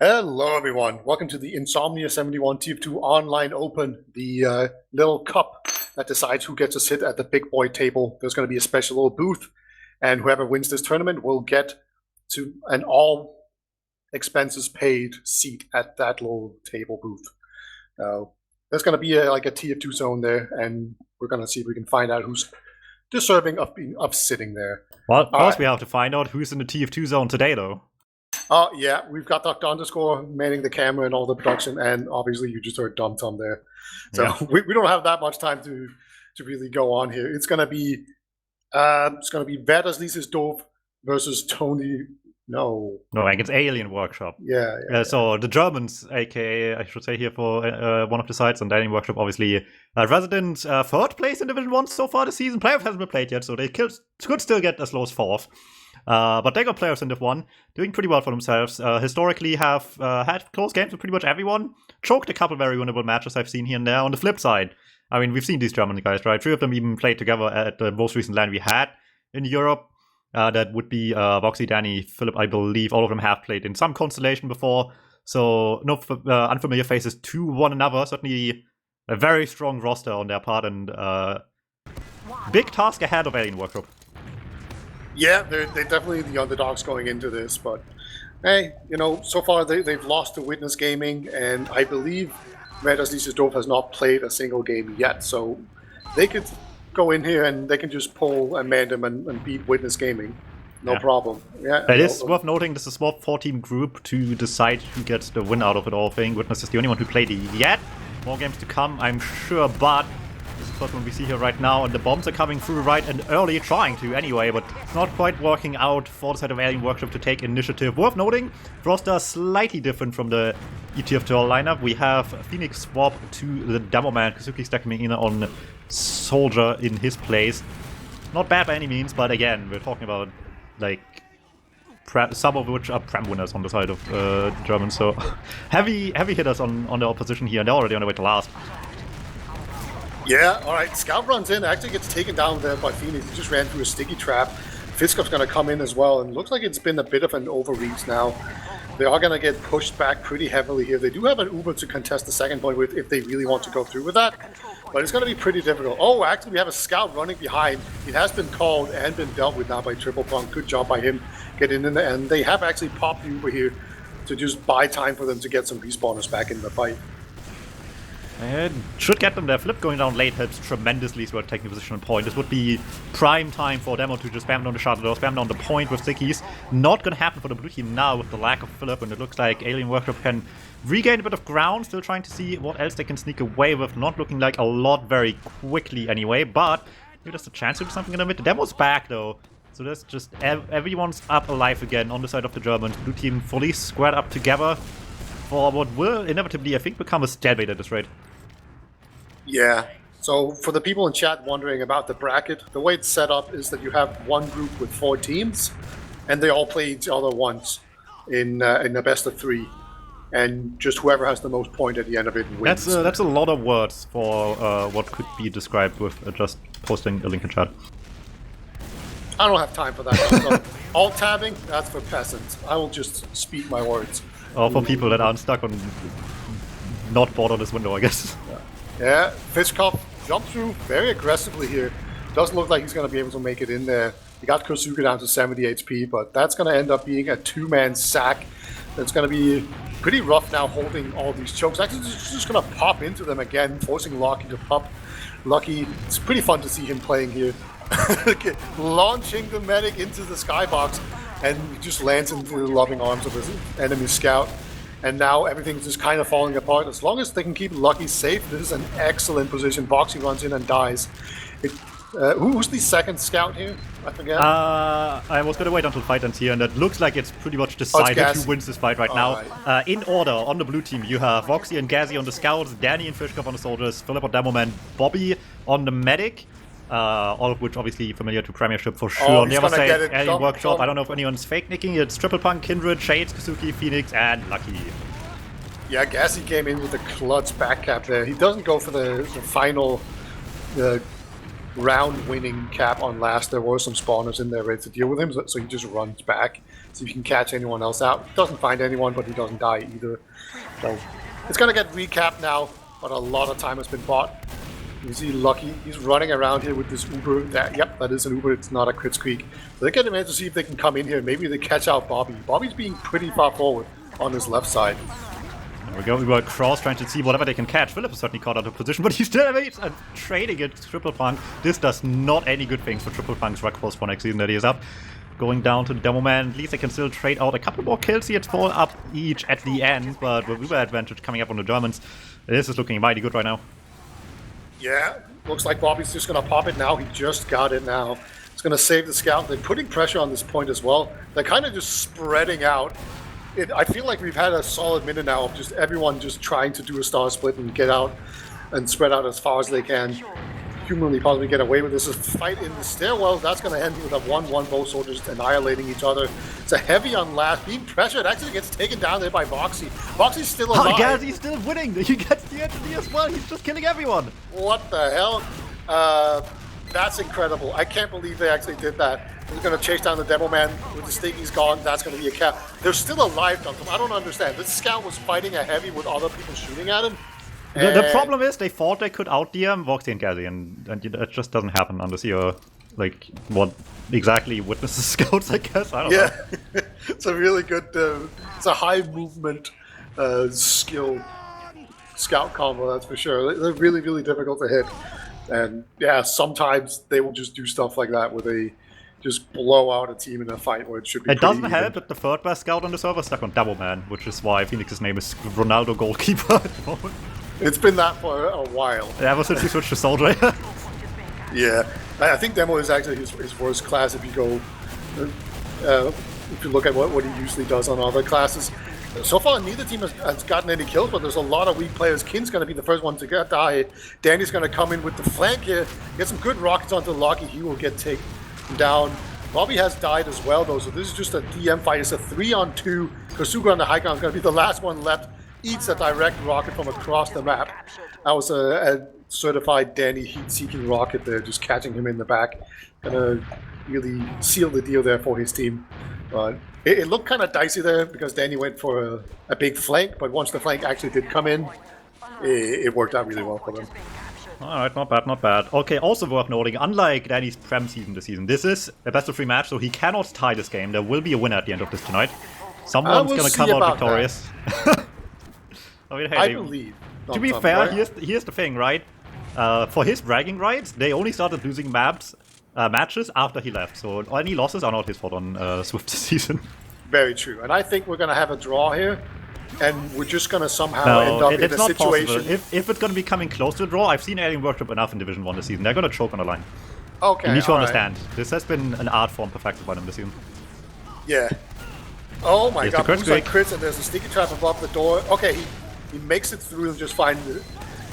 Hello everyone, welcome to the Insomnia71 TF2 Online Open, the little cup that decides who gets to sit at the big boy table. There's going to be a special little booth, and whoever wins this tournament will get to an all expenses paid seat at that little table booth. There's going to be like a TF2 zone there, and we're going to see if we can find out who's deserving of sitting there. Well, of course we have to find out who's in the TF2 zone today, though. Yeah, we've got Dr. Underscore manning the camera and all the production, and obviously you just heard Dum Tum there. So yeah. we don't have that much time to really go on here. It's gonna be Vedas Liest doof versus Tony. No, like it's Alien Workshop. Yeah. So the Germans, aka I should say here for one of the sides, and Alien Workshop obviously resident third place in Division 1 so far this season. Playoff hasn't been played yet, so they could still get as low as fourth. But they got players in Div 1, doing pretty well for themselves. Historically have had close games with pretty much everyone. Choked a couple very winnable matches I've seen here and there. On the flip side, I mean, we've seen these German guys, right? 3 of them even played together at the most recent LAN we had in Europe. That would be Voxy, Danny, Philip, I believe. All of them have played in some constellation before. So no unfamiliar faces to one another. Certainly a very strong roster on their part, and big task ahead of Alien Workshop. Yeah, they're definitely the underdogs going into this, but hey, so far they've lost to Witness Gaming, and I believe Vedas Liest doof has not played a single game yet, so they could go in here and they can just pull and man them and beat Witness Gaming. No problem. Yeah. It is worth noting this is a small 4-team group to decide who gets the win out of it all thing. Witness is the only one who played yet. More games to come, I'm sure, but this is the first one we see here right now, and the bombs are coming through right and early, trying to anyway, but it's not quite working out for the side of Alien Workshop to take initiative. Worth noting, roster slightly different from the ETF2 lineup. We have Phoenix swap to the Demo Man, Kazuki stepping in on Soldier in his place. Not bad by any means, but again, we're talking about like some of which are Prem winners on the side of the Germans, so heavy hitters on the opposition here, and they're already on the way to last. Yeah, alright, Scout runs in, actually gets taken down there by Phoenix. He just ran through a sticky trap. Fiskop's going to come in as well, and looks like it's been a bit of an overreach now. They are going to get pushed back pretty heavily here. They do have an Uber to contest the second point with if they really want to go through with that, but it's going to be pretty difficult. Oh, actually we have a Scout running behind. It has been called and been dealt with now by Triple Punk. Good job by him getting in there, and they have actually popped the Uber here to just buy time for them to get some respawners back in the fight. It should get them there. Flip going down late helps tremendously as well, taking position on point. This would be prime time for Demo to just spam down the shuttle or spam down the point with stickies. Not going to happen for the blue team now with the lack of Philip, and it looks like Alien Workshop can regain a bit of ground. Still trying to see what else they can sneak away with. Not looking like a lot very quickly anyway, but maybe there's a chance to do something in a bit. The Demo's back though, so there's just everyone's up alive again on the side of the Germans. Blue team fully squared up together for what will inevitably, I think, become a stalemate at this rate. Yeah, so for the people in chat wondering about the bracket, the way it's set up is that you have one group with 4 teams, and they all play each other once in a best of 3, and just whoever has the most point at the end of it wins. That's a lot of words for what could be described with just posting a link in chat. I don't have time for that. So alt tabbing, that's for peasants. I will just speak my words. Or for people that aren't stuck on, not bored on this window, I guess. Yeah, Fiskop jumped through very aggressively here. Doesn't look like he's going to be able to make it in there. He got Kosuke down to 70 HP, but that's going to end up being a 2-man sack. That's going to be pretty rough now holding all these chokes. Actually, just going to pop into them again, forcing Lucky to pop. Lucky, it's pretty fun to see him playing here. Launching the medic into the skybox, and he just lands into the loving arms of his enemy scout. And now everything's just kind of falling apart. As long as they can keep Lucky safe, this is an excellent position. Boxy runs in and dies. Who's the second scout here? I forget. I was going to wait until fight ends here, and it looks like it's pretty much decided who wins this fight right now. Right. In order, on the blue team, you have Voxy and Gazi on the scouts, Danny and Fishkop on the soldiers, Philip on Demoman, Bobby on the medic. All of which obviously familiar to Premiership for sure. On the other side, Alien Workshop, I don't know if anyone's fake nicking. It's Triple Punk, Kindred, Shades, Kazuki, Phoenix, and Lucky. Yeah, Gazi came in with a clutch back cap there. He doesn't go for the final round winning cap on last. There were some spawners in there ready to deal with him, so he just runs back. See if he can catch anyone else out. He doesn't find anyone, but he doesn't die either. So it's going to get recapped now, but a lot of time has been bought. You see Lucky, he's running around here with this Uber. Yep, that is an Uber, it's not a Crit Squeak. So they get him in to see if they can come in here. Maybe they catch out Bobby. Bobby's being pretty far forward on his left side. There we go, we were across trying to see whatever they can catch. Philip is certainly caught out of position, but he's still trading it. Triple Punk. This does not any good things for Triple Punk's ruck force for next season that he is up. Going down to the Demo Man. At least they can still trade out a couple more kills here to fall up each at the end, but with Uber advantage coming up on the Germans, this is looking mighty good right now. Yeah, looks like Bobby's just going to pop it now. He just got it now. It's going to save the scout. They're putting pressure on this point as well. They're kind of just spreading out. I feel like we've had a solid minute now of just everyone just trying to do a star split and get out and spread out as far as they can. Humanly possibly get away with this. A fight in the stairwell. That's going to end with a 1-1, both soldiers annihilating each other. It's a heavy on last. Being pressured actually gets taken down there by Voxy. Voxy's still alive. Oh, guys, he's still winning. He gets the engineer as well. He's just killing everyone. What the hell? That's incredible. I can't believe they actually did that. He's going to chase down the Demo Man with the stake. He's gone. That's going to be a cap. They're still alive, Duncan. I don't understand. This scout was fighting a heavy with other people shooting at him. The problem is they thought they could out-DM Voxy and Gazi, and it just doesn't happen unless you're, like, what exactly witnesses scouts, I guess. I don't know. It's a really good, it's a high movement skill scout combo, that's for sure. They're really, really difficult to hit. And yeah, sometimes they will just do stuff like that where they just blow out a team in a fight where it should be It doesn't even. help that the third best scout on the server is stuck on Double Man, which is why Phoenix's name is Ronaldo Goalkeeper at the moment. It's been that for a while. Ever since he switched to Soldier. Yeah, I think Demo is actually his worst class if you go, if you look at what he usually does on other classes. So far, neither team has gotten any kills, but there's a lot of weak players. Kin's going to be the first one to die. Danny's going to come in with the flank here, get some good rockets onto Lucky. He will get taken down. Bobby has died as well, though, so this is just a DM fight. It's a 3-on-2. Kosuga on the high ground is going to be the last one left. Eats a direct rocket from across the map. That was a certified Danny heat-seeking rocket there, just catching him in the back. Gonna really seal the deal there for his team. But it looked kind of dicey there because Danny went for a big flank, but once the flank actually did come in, it worked out really well for them. Alright, not bad, not bad. Okay, also worth noting, unlike Danny's Prem season this season, this is a best-of-3 match, so he cannot tie this game. There will be a winner at the end of this tonight. Someone's gonna come out victorious. I mean, hey, I believe. To be fair, here's the thing, right? For his bragging rights, they only started losing matches after he left, so any losses are not his fault on Swift this season. Very true, and I think we're going to have a draw here, and we're just going to somehow end up in a situation... Possible. If it's going to be coming close to a draw, I've seen Alien Workshop enough in Division 1 this season. They're going to choke on the line. Okay, you need to understand. Right. This has been an art form perfected by them this season. Yeah. Oh my god, moves like crits, and there's a sneaky trap above the door. Okay, he makes it through and just find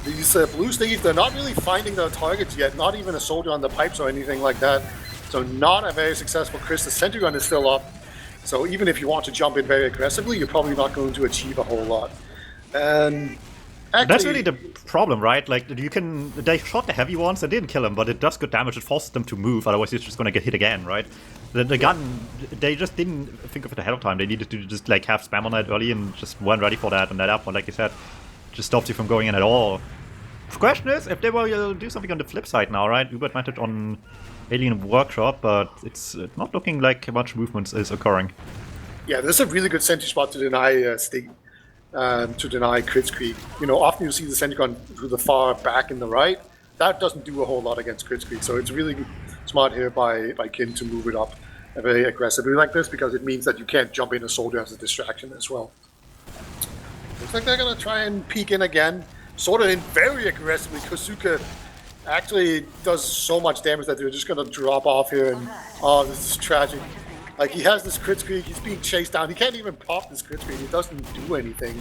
these blue sleeves. They're not really finding their targets yet, not even a soldier on the pipes or anything like that. So not a very successful Chris. The sentry gun is still up. So even if you want to jump in very aggressively, you're probably not going to achieve a whole lot. And actually, that's really the problem, right? Like, they shot the heavy ones, they didn't kill him, but it does good damage. It forces them to move, otherwise he's just going to get hit again, right? The gun, they just didn't think of it ahead of time. They needed to just like have spam on it early and just weren't ready for that. And that up one, like you said, just stops you from going in at all. The question is, if they will do something on the flip side now, right? Uber advantage on Alien Workshop, but it's not looking like much movement is occurring. Yeah, this is a really good sentry spot to deny to deny Crit Creek. You know, often you see the sentry gun to the far back in the right. That doesn't do a whole lot against Crit Creek, so it's really smart here by Kim to move it up very aggressively like this, because it means that you can't jump in a soldier as a distraction as well. Looks like they're going to try and peek in again. Sort of in very aggressively. Kosuka actually does so much damage that they're just going to drop off here, and oh, this is tragic. Like, he has this Crit Creek, he's being chased down. He can't even pop this Crit Creek, he doesn't do anything.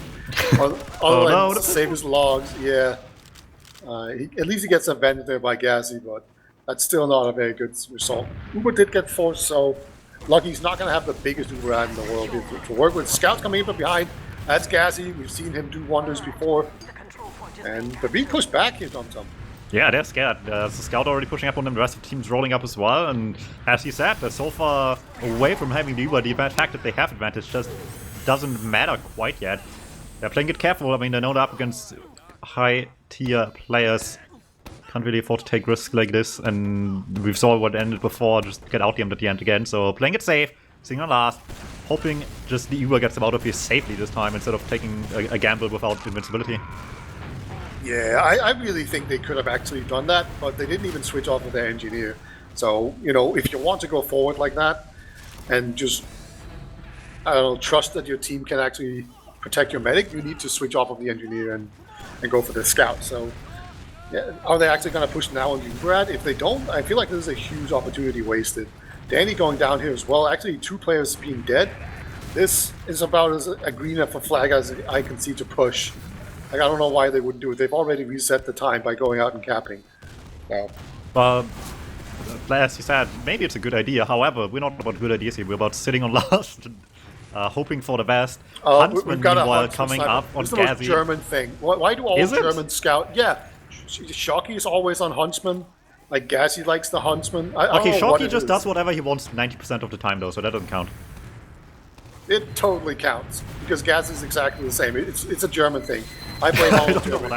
Other than save his logs, yeah. At least he gets avenged there by Gazi, but that's still not a very good result. Uber did get forced, so Lucky's not going to have the biggest Uber ad in the world to work with. Scouts coming in from behind, that's Gazi. We've seen him do wonders before. And they're being pushed back here, Tom. Yeah, they're scared. There's a scout already pushing up on them, the rest of the team's rolling up as well, and as you said, they're so far away from having the Uber. The fact that they have advantage just doesn't matter quite yet. They're playing it careful. I mean, they know they're up against high-tier players. Can't really afford to take risks like this, and we saw what ended before, just get out at the end again. So playing it safe, seeing on last, hoping just the Uber gets them out of here safely this time instead of taking a gamble without invincibility. Yeah, I really think they could have actually done that, but they didn't even switch off of their engineer. So, you know, if you want to go forward like that and just, I don't know, trust that your team can actually protect your medic, you need to switch off of the engineer and go for the scout. So, yeah, are they actually going to push now on the Uberad? If they don't, I feel like this is a huge opportunity wasted. Danny going down here as well. Actually, 2 players being dead. This is about as a greener for flag as I can see to push. Like, I don't know why they wouldn't do it. They've already reset the time by going out and capping. So. As you said, maybe it's a good idea. However, we're not about good ideas here. We're about sitting on last, hoping for the best. Huntsman, meanwhile, coming up on Gazi. This is the most German thing. Why do all German scout? Yeah, Shocky is always on Huntsman. Like, Gazi likes the Huntsman. Okay, Shocky just does whatever he wants 90% of the time, though, so that doesn't count. It totally counts, because Gazi is exactly the same. It's a German thing. I play all the German.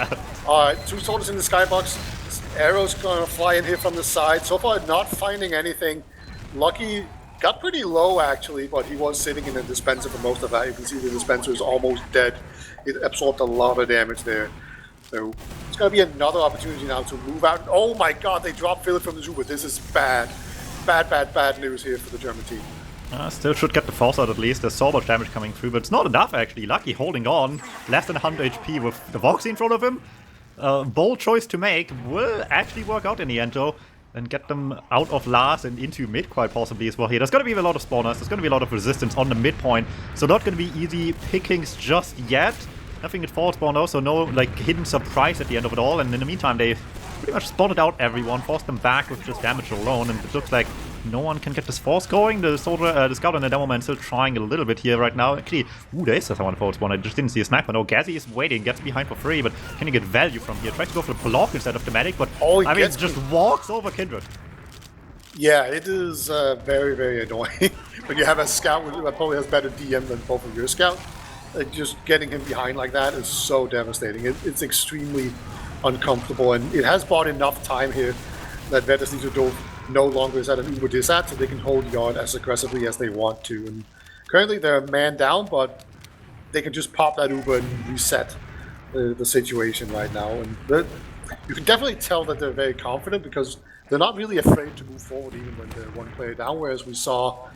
Alright, 2 soldiers in the skybox. Arrow's gonna fly in here from the side. So far, not finding anything. Lucky got pretty low, actually, but he was sitting in a dispenser for most of that. You can see the dispenser is almost dead. It absorbed a lot of damage there. So it's gonna be another opportunity now to move out. Oh my god, they dropped Philip from the Zuba. This is bad. Bad news here for the German team. Still should get the force out at least. There's so much damage coming through, but it's not enough actually. Lucky holding on. Less than 100 HP with the Voxy in front of him. Bold choice to make. Will actually work out in the end though. And get them out of last and into mid quite possibly as well here. There's going to be a lot of spawners. There's going to be a lot of resistance on the midpoint. So not going to be easy pickings just yet. Nothing at forward spawn though, so no like hidden surprise at the end of it all. And in the meantime, they pretty much spotted out everyone, forced them back with just damage alone. And it looks like no one can get this force going. The soldier, the scout and the demo man still trying a little bit here right now. Actually, there is someone forward spawn. I just didn't see a sniper. No, Gazi is waiting, gets behind for free, but can you get value from here? Tries to go for the block instead of the medic, but I mean, just walks over Kindred. Yeah, it is very annoying. When you have a scout that probably has better DM than both of your scouts, just getting him behind like that is so devastating. It's extremely uncomfortable, and it has bought enough time here that Vetus needs to do no longer is at an Uber disat, so they can hold yard as aggressively as they want to. And currently they're a man down, but they can just pop that Uber and reset the situation right now. And you can definitely tell that they're very confident because they're not really afraid to move forward even when they're 1 player down, whereas we saw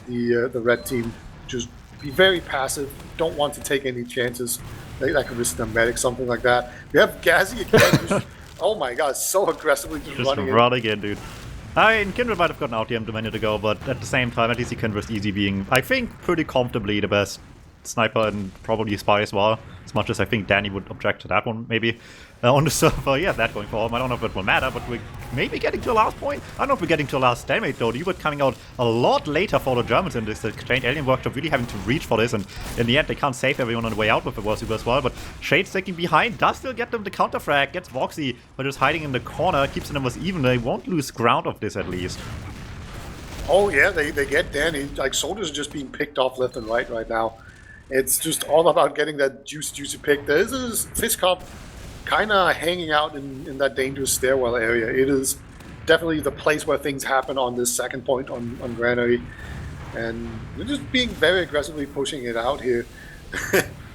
the red team just be very passive, don't want to take any chances. That could risk their medic, something like that. We have Gazi again, just, oh my god, so aggressively just running in, dude. I mean, Kindred might have gotten out DM a minute ago, but at the same time, at least he can risk easy being, I think, pretty comfortably the best sniper and probably spy as well. As much as I think Danny would object to that one, maybe. On the server, yeah, that going for him. I don't know if it will matter, but we're maybe getting to a last point. I don't know if we're getting to a last stalemate, though. The U-Boat coming out a lot later for the Germans in this exchange. Alien Workshop really having to reach for this, and in the end, they can't save everyone on the way out with the War Super as well. But Shade sticking behind does still get them the counter frag, gets Voxy, but just hiding in the corner, keeps the numbers even. They won't lose ground of this at least. Oh, yeah, they get Danny. Like, soldiers are just being picked off left and right now. It's just all about getting that juicy pick. There is a Fiskop kind of hanging out in that dangerous stairwell area. It is definitely the place where things happen on this second point on Granary. And they're just being very aggressively pushing it out here.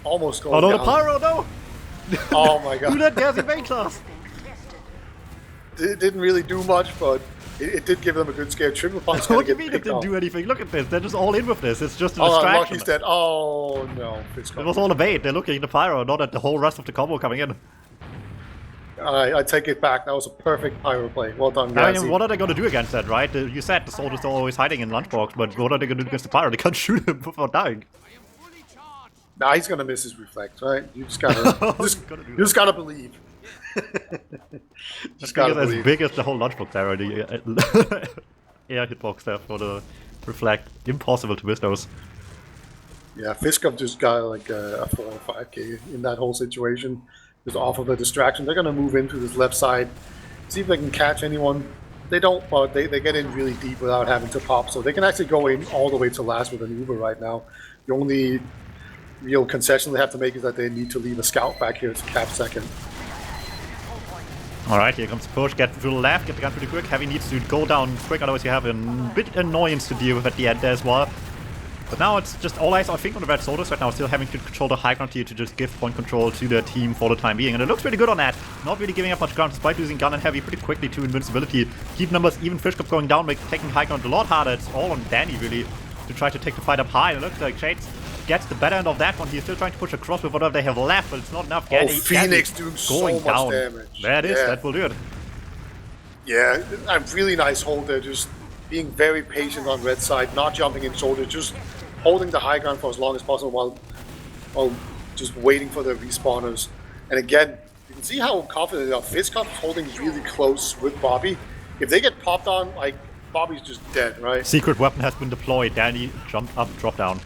Almost going down. The pyro, no! Oh my god. Do that Gazi main class! It didn't really do much, but it did give them a good scare. Triple Punk's What do you mean it didn't do anything? Look at this. They're just all in with this. It's just a distraction. Lucky's dead. Oh no. It was all a bait. They're looking at the pyro, not at the whole rest of the combo coming in. I take it back. That was a perfect pyro play. Well done, guys. I mean, what are they going to do against that, right? You said the soldiers are always hiding in lunchbox, but what are they going to do against the pyro? They can't shoot him before dying. Nah, he's going to miss his reflect, right? You just gotta, you just gotta believe. Just gotta believe. As big as the whole lunchbox there, the air hitbox there for the reflect. Impossible to miss those. Yeah, Fiskop just got like a 4 or 5k in that whole situation. Just off of the distraction. They're going to move into this left side. See if they can catch anyone. They don't, but they get in really deep without having to pop, so they can actually go in all the way to last with an Uber right now. The only real concession they have to make is that they need to leave a scout back here to cap second. Alright, here comes the push, get to the left, get the gun pretty quick. Heavy needs to go down quick, otherwise you have a bit annoyance to deal with at the end there as well. But now it's just all eyes, I think, on the red soldiers right now, still having to control the high ground here to just give point control to their team for the time being. And it looks pretty good on that. Not really giving up much ground, despite losing gun and heavy pretty quickly to invincibility. Keep numbers, even Fish Cup going down, make taking high ground a lot harder. It's all on Danny, really, to try to take the fight up high. And it looks like Shades gets the better end of that one. He's still trying to push across with whatever they have left, but it's not enough. Oh, Phoenix doing so much damage. There it is, that will do it. Yeah, a really nice hold there, just being very patient on red side, not jumping in shoulder, just holding the high ground for as long as possible while just waiting for the respawners. And again, you can see how confident they are. Fiskov is holding really close with Bobby. If they get popped on, like, Bobby's just dead, right? Secret weapon has been deployed. Danny jumped up, drop down.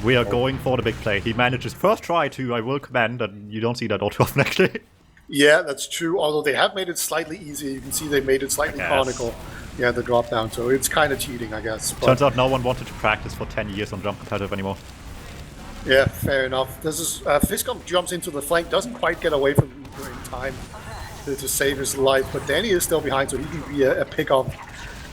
We are going for the big play. He manages first try to, I will commend, and you don't see that all too often actually. Yeah, that's true. Although they have made it slightly easier. You can see they made it slightly conical. Yeah, the drop down. So it's kind of cheating, I guess. But turns out no one wanted to practice for 10 years on jump competitive anymore. Yeah, fair enough. This is Fiskov jumps into the flank, doesn't quite get away from Uber in time to save his life, but Danny is still behind, so he can be a pickup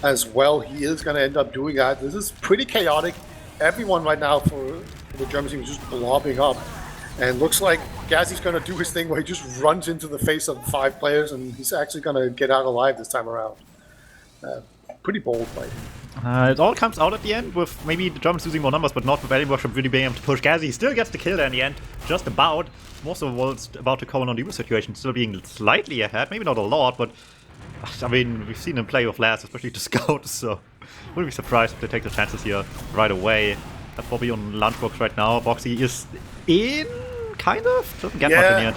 as well. He is going to end up doing that. This is pretty chaotic. Everyone right now for the German team is just blobbing up. And looks like Gazzy's going to do his thing where he just runs into the face of 5 players, and he's actually going to get out alive this time around. Pretty bold fight. It all comes out at the end with maybe the Germans losing more numbers, but not with any workshop really being able to push. Gazzy still gets the kill there in the end, just about. Most of the world's about to comment on the Uber situation, still being slightly ahead, maybe not a lot, but I mean, we've seen him play with last, especially to scout, so wouldn't be surprised if they take the chances here right away. That's probably on lunchbox right now. Boxy is in, kind of, doesn't get much in the end.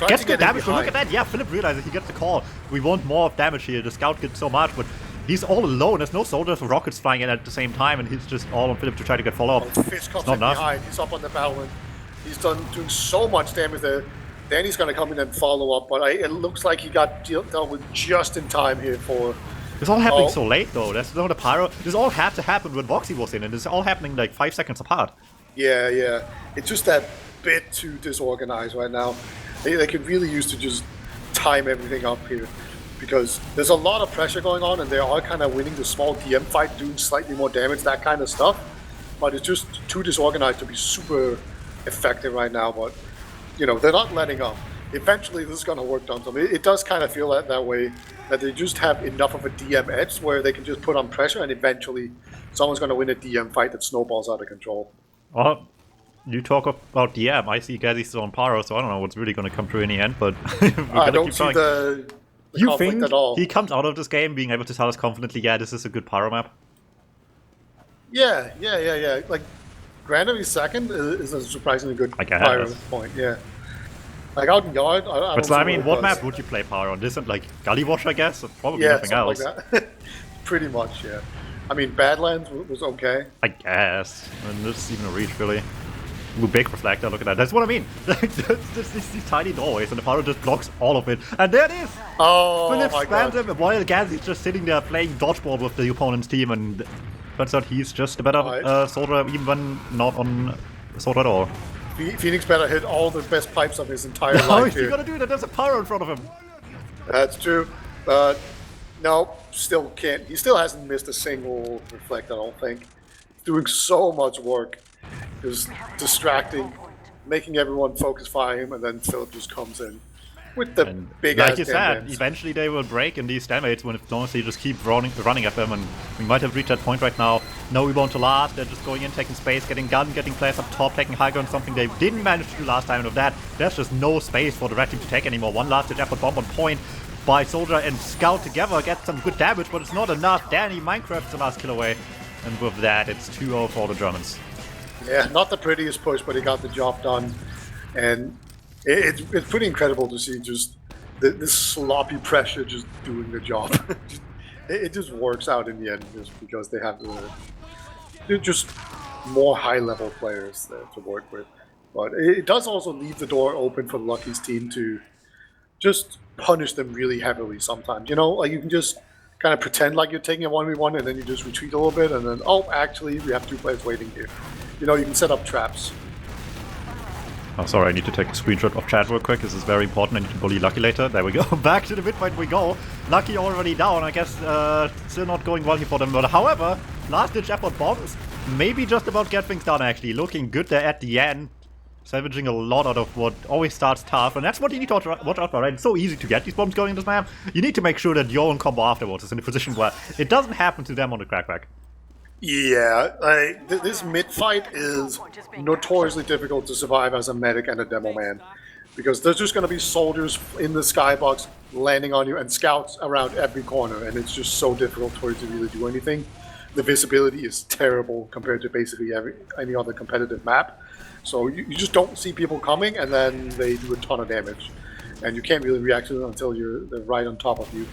Gets good damage, but look at that, yeah, Philip realizes he gets the call. We want more damage here, the scout gets so much, but he's all alone, there's no soldiers or rockets flying in at the same time, and he's just all on Philip to try to get follow-up. Fiskop's in behind, he's up on the battlement. He's doing so much damage there. Danny's going to come in and follow up, but it looks like he got dealt with just in time here for... It's all happening so late though, that's not a pyro. This all had to happen when Voxy was in, and it's all happening like 5 seconds apart. Yeah, yeah. It's just that bit too disorganized right now. They could really use to just time everything up here, because there's a lot of pressure going on, and they are kind of winning the small DM fight, doing slightly more damage, that kind of stuff. But it's just too disorganized to be super effective right now. But, you know, they're not letting up. Eventually, this is going to work on them. It does kind of feel that way, that they just have enough of a DM edge where they can just put on pressure, and eventually someone's going to win a DM fight that snowballs out of control. Well, you talk about DM. I see Gazzy still on Pyro, so I don't know what's really going to come through in the end, but I don't see the you think at all. He comes out of this game being able to tell us confidently, yeah, this is a good Pyro map? Yeah. Like, Granary second is a surprisingly good Pyro point, yeah. Like, out in Yard, I mean, what map would you play Pyro on? Isn't like Gully Wash, I guess? Or probably nothing else. Like that. Pretty much, yeah. I mean, Badlands was okay. I guess. I mean, this is even a reach, really. Ooh, big reflector, look at that. That's what I mean. These tiny doorways, and the Pyro just blocks all of it. And there it is! Oh, Philip my spams God. him while Gazzy's just sitting there playing dodgeball with the opponent's team, and turns out he's just a better soldier, even when not on sword at all. Phoenix better hit all the best pipes of his entire life How is here. he gonna do that? There's a Pyro in front of him. That's true. No, still can't. He still hasn't missed a single reflect, I don't think. Doing so much work. Just distracting, making everyone focus fire him, and then Philip just comes in with the big ass. Like you said, eventually they will break in these damages when as long as they just keep running at them, and we might have reached that point right now. No, we want to last. They're just going in, taking space, getting gun, getting players up top, taking high ground, something they didn't manage to do last time. And of that, there's just no space for the red team to take anymore. One last ditch effort bomb on point by Soldier and Scout together, get some good damage, but it's not enough. Danny Minecraft's the last kill away, and with that, it's 2-0 for the Germans. Yeah, not the prettiest push, but he got the job done, and it's pretty incredible to see just this sloppy pressure just doing the job. It just works out in the end, just because they have they're just more high-level players to work with. But it does also leave the door open for Lucky's team to just punish them really heavily sometimes. You know, like you can just kind of pretend like you're taking a 1v1 and then you just retreat a little bit and then, oh, actually, we have 2 players waiting here. You know, you can set up traps. Oh, sorry, I need to take a screenshot of chat real quick. This is very important. I need to bully Lucky later. There we go. Back to the midpoint we go. Lucky already down. I guess still not going well here for them. But however, last-ditch effort bombs. Maybe just about get things done, actually. Looking good there at the end. Salvaging a lot out of what always starts tough. And that's what you need to watch out for, right? It's so easy to get these bombs going in this map. You need to make sure that your own combo afterwards is in a position where it doesn't happen to them on the crackback. Yeah, this mid fight is notoriously difficult to survive as a medic and a demo man, because there's just going to be soldiers in the skybox landing on you and scouts around every corner, and it's just so difficult for you to really do anything. The visibility is terrible compared to basically any other competitive map, so you just don't see people coming, and then they do a ton of damage, and you can't really react to them until they're right on top of you.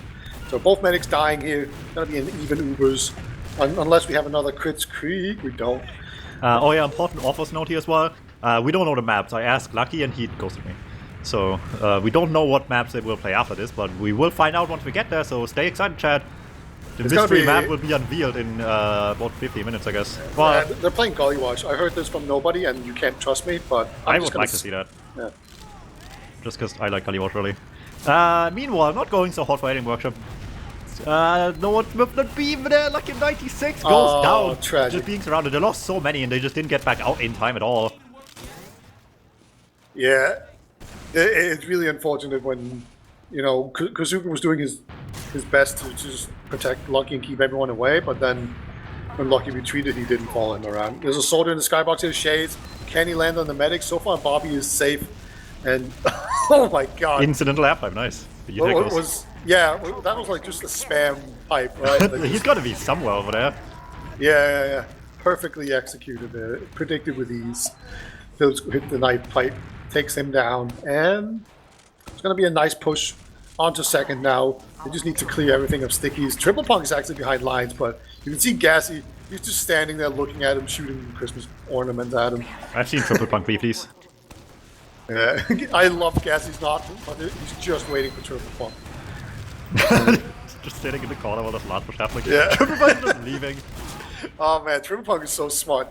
So both medics dying here. It's going to be an even Ubers. Unless we have another crits creep, we don't. Oh yeah, important offers note here as well. We don't know the maps. I asked Lucky and he ghosted me. So we don't know what maps they will play after this, but we will find out once we get there, so stay excited, chat. The mystery map will be unveiled in about 15 minutes, I guess. Well, they're playing Gully Watch. I heard this from nobody, and you can't trust me, but I would like to see that. Yeah. Just because I like Gully Watch, really. Meanwhile, not going so hot for Alien Workshop. No one with the beam there, like in 96 goes down. Tragic. Just being surrounded. They lost so many and they just didn't get back out in time at all. Yeah, it's really unfortunate when, you know, Kazuka was doing his best to just protect Lucky and keep everyone away, but then when Lucky retreated, he didn't follow him around. There's a soldier in the skybox here, Shades. Can he land on the medic? So far, Bobby is safe. And, oh my god. Incidental airpipe, nice. Yeah, that was like just a spam pipe, right? Like He's got to be somewhere over there. Yeah. Perfectly executed there. Predicted with ease. Phillips hit the knife pipe, takes him down, and it's going to be a nice push onto second now. They just need to clear everything of stickies. Triple Punk is actually behind lines, but you can see Gassy. He's just standing there looking at him, shooting Christmas ornaments at him. I've seen Triple Punk brieflies. Yeah, I love Gassy's not, but he's just waiting for Triple Punk. Just sitting in the corner while there's large push happening. Yeah. Triple Punk just leaving. Oh man, Triple Punk is so smart.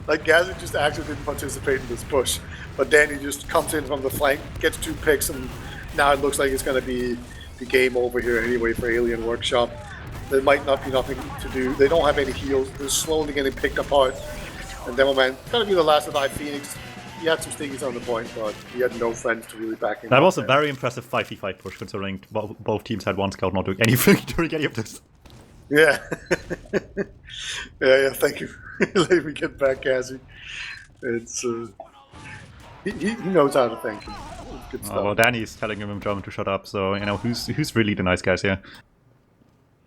Like Gassy just actually didn't participate in this push, but Danny just comes in from the flank, gets 2 picks, and now it looks like it's going to be the game over here anyway for Alien Workshop. There might not be nothing to do. They don't have any heals. They're slowly getting picked apart. And Demo Man, it's going to be the last of the Phoenix. He had some stickies on the point, but he had no friends to really back him. That was a very impressive 5v5 push, considering both teams had one scout not doing anything during any of this. Yeah. yeah, thank you. Let me get back, Cassie. It's, he knows how to thank him. Good stuff. Well, Danny's telling him in German to shut up, so, you know, who's really the nice guys here?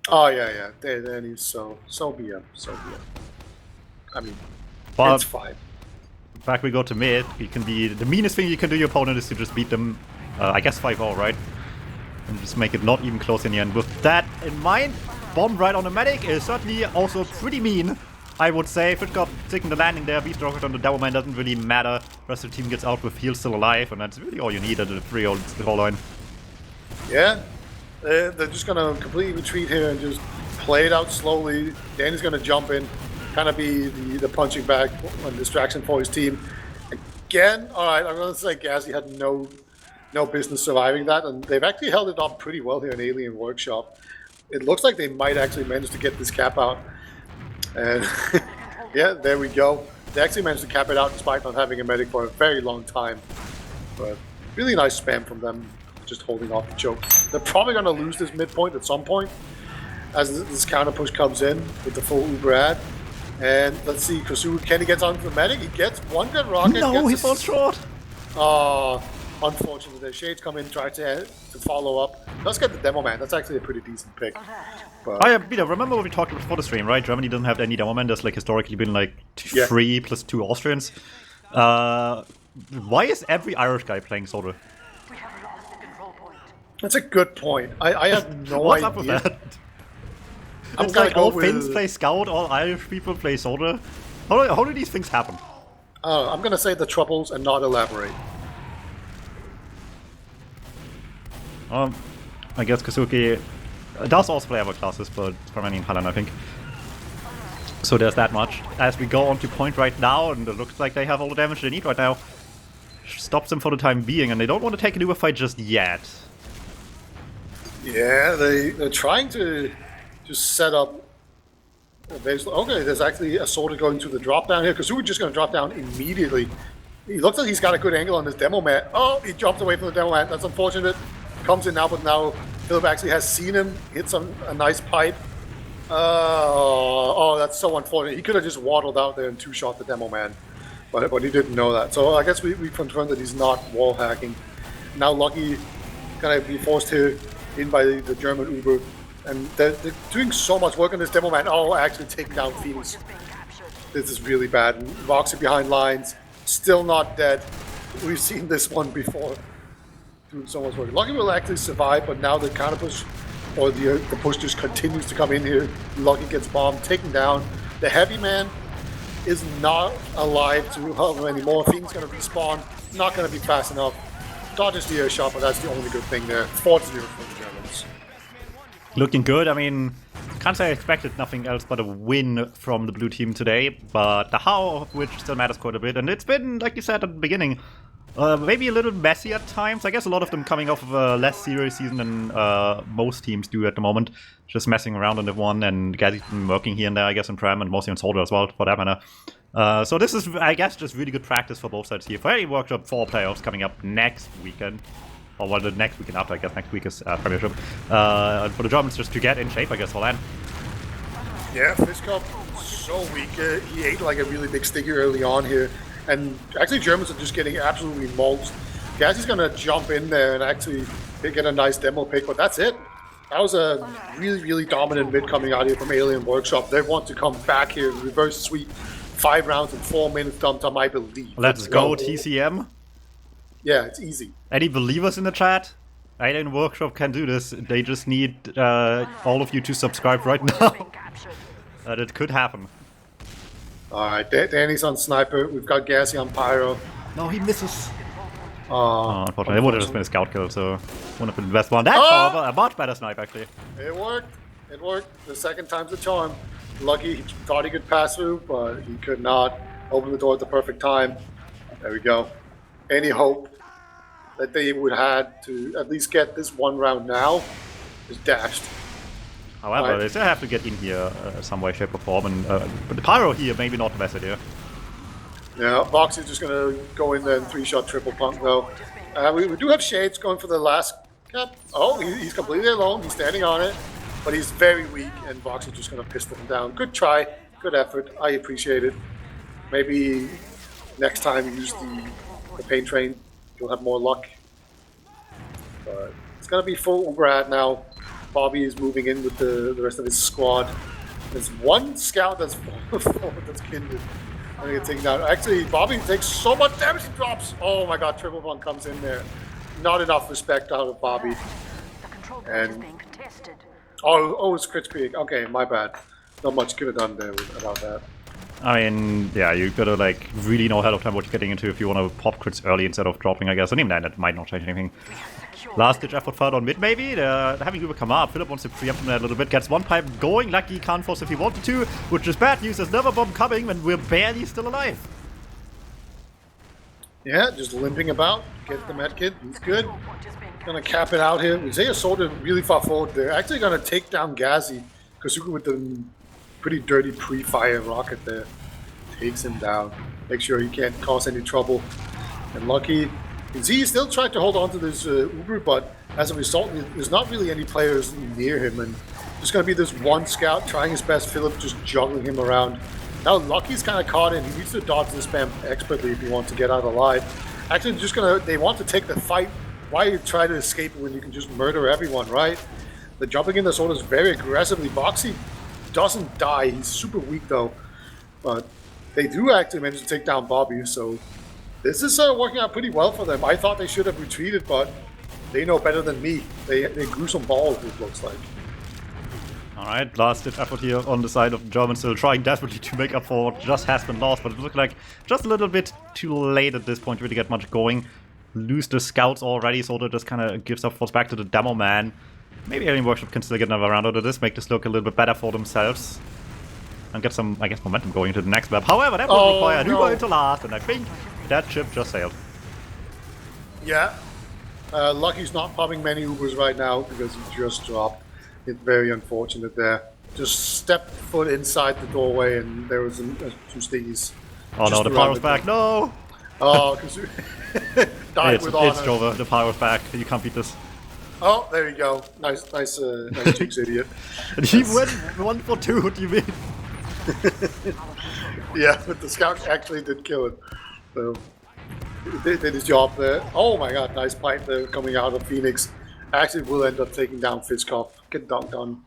Oh, yeah. Danny's so BM. I mean, it's fine. Back we go to mid. You can be the meanest thing you can do your opponent is to just beat them, I guess 5-0, right? And just make it not even close in the end. With that in mind, bomb right on the medic is certainly also pretty mean, I would say. Fitcop taking the landing there, beast rocket on the Devil Man doesn't really matter. The rest of the team gets out with heals still alive, and that's really all you need at the 3-0 line. Yeah, they're just gonna completely retreat here and just play it out slowly. Danny's gonna jump in. Kind of be the punching bag and distraction for his team. Again, alright, I'm going to say Gassy had no business surviving that, and they've actually held it up pretty well here in Alien Workshop. It looks like they might actually manage to get this cap out. And yeah, there we go. They actually managed to cap it out despite not having a medic for a very long time. But really nice spam from them, just holding off the choke. They're probably going to lose this midpoint at some point as this counter push comes in with the full Uber ad. And let's see, Kosuke, can he get onto the medic? He gets one good rocket. No, he falls short. Unfortunately, the Shades come in, try to follow up. Let's get the Demo Man. That's actually a pretty decent pick. But oh yeah, Peter, remember what we talked about before the stream, right? Germany doesn't have any Demo Man. There's like historically been like 3 plus 2 Austrians. Why is every Irish guy playing Soldier? That's a good point. I have no What's idea. up with that? I'm it's like all with... Finns play Scout, all Irish people play Soldier. How do these things happen? I'm gonna say the troubles and not elaborate. I guess Kazuki does also play other classes, but for many in Highland, I think. So there's that much. As we go on to point right now, and it looks like they have all the damage they need right now. Stops them for the time being, and they don't want to take a new fight just yet. Yeah, they're trying to just set up. Okay, there's actually a Sorter going to the drop down here. Kazuki just going to drop down immediately. He looks like he's got a good angle on this demo mat. Oh, he jumped away from the demo mat. That's unfortunate. Comes in now, but now Philip actually has seen him. Hits a nice pipe. Oh, that's so unfortunate. He could have just waddled out there and two-shot the demo man. But he didn't know that. So I guess we confirmed that he's not wall hacking. Now Lucky gonna be forced here in by the German Uber. And they're doing so much work on this demo man. Oh, actually taking down Phoenix. This is really bad. And Roxy behind lines. Still not dead. We've seen this one before. Doing so much work. Lucky will actually survive, but now the counter push or the push just continues to come in here. Lucky gets bombed, taken down. The heavy man is not alive to help him anymore. Phoenix gonna respawn. Not gonna be fast enough. Dodges the air shot, but that's the only good thing there. 4-0 for the Germans. Looking good. I mean, can't say I expected nothing else but a win from the blue team today, but the how of which still matters quite a bit. And it's been, like you said at the beginning, maybe a little messy at times. I guess a lot of them coming off of a less serious season than most teams do at the moment. Just messing around on the one and getting working here and there, I guess, in Prem and mostly on Soldier as well, for that matter. So this is, I guess, just really good practice for both sides here. For any Workshop 4 playoffs coming up next weekend. Or well, the next weekend after, I guess next week is Premiership. For the Germans just to get in shape, I guess, for that. Yeah, Fiskop so weak. He ate like a really big sticky early on here. And actually Germans are just getting absolutely mulched. Gazzy's gonna jump in there and actually get a nice demo pick, but that's it. That was a really, really dominant mid coming out here from Alien Workshop. They want to come back here, reverse sweep, 5 rounds in 4 minutes dump time, I believe. Let's go, TCM. Yeah, it's easy. Any believers in the chat? Alien Workshop can do this. They just need all of you to subscribe right now. That could happen. Alright, Danny's on Sniper. We've got Gazzy on Pyro. No, he misses. Unfortunately. It would have just been a scout kill, so wouldn't have been the best one. That's a much better snipe, actually. It worked. It worked. The second time's the charm. Lucky, he thought he could pass through, but he could not. Open the door at the perfect time. There we go. Any hope that they would have to at least get this one round now is dashed. However, they still have to get in here some way, shape, or form, and but the Pyro here maybe not the best idea. Yeah, Vox is just going to go in there and 3-shot triple punk though. We do have Shades going for the last cap. Oh, he's completely alone. He's standing on it, but he's very weak, and Vox is just going to pistol him down. Good try, good effort. I appreciate it. Maybe next time you use the pain train, you'll have more luck. But it's going to be full Uberat now. Bobby is moving in with the rest of his squad. There's one scout that's that's kindred. I'm gonna get taken down. Actually, Bobby takes so much damage, he drops. Oh my god, triple one comes in there. Not enough respect out of Bobby. And oh, it's Crit Creek. Okay, my bad. Not much could have done there about that. I mean, yeah, you gotta like really know ahead of time what you're getting into if you want to pop crits early instead of dropping, I guess. And even then, it might not change anything. Last ditch effort further on mid, maybe. They're having Uber come up. Philip wants to preempt him a little bit. Gets one pipe going. Lucky can't force if he wanted to, which is bad news. There's another bomb coming when we're barely still alive. Yeah, just limping about. Get the medkit. He's good. Gonna cap it out here. Isaiah Soldier really far forward. They're actually gonna take down Gazzy. Kazuka with the pretty dirty pre-fire rocket there. Takes him down. Make sure he can't cause any trouble. And Lucky, you can see he's still trying to hold on to this Uber, but as a result, there's not really any players near him. And just going to be this one scout trying his best. Philip just juggling him around. Now Lucky's kind of caught in. He needs to dodge the spam expertly if he wants to get out alive. Actually, they want to take the fight. Why you try to escape when you can just murder everyone, right? The jumping in the sword is very aggressively. Boxy doesn't die. He's super weak though. But they do actually manage to take down Bobby, so this is working out pretty well for them. I thought they should have retreated, but they know better than me. They grew some balls, it looks like. Alright, last ditch effort here on the side of the Germans, still trying desperately to make up for what just has been lost, but it looks like just a little bit too late at this point to really get much going. lose the scouts already, so that just kind of gives up force back to the demo man. Maybe Alien Workshop can still get another round out of this, make this look a little bit better for themselves. And get some, I guess, momentum going into the next map. However, that will require an Uber into last, and I think that ship just sailed. Yeah. Lucky's not popping many Ubers right now because he just dropped. It's very unfortunate there. Just stepped foot inside the doorway and there was two stingies. Oh no, the pyro's back, no! Oh, because died with honor. It's Jover, the pyro's back, you can't beat this. Oh, there you go. Nice Jinx idiot. And he went 1 for 2, what do you mean? Yeah, but the scout actually did kill it. So, he did his job there. Oh my god, nice pipe there coming out of Phoenix. Actually will end up taking down Fiskov. Get dunked on.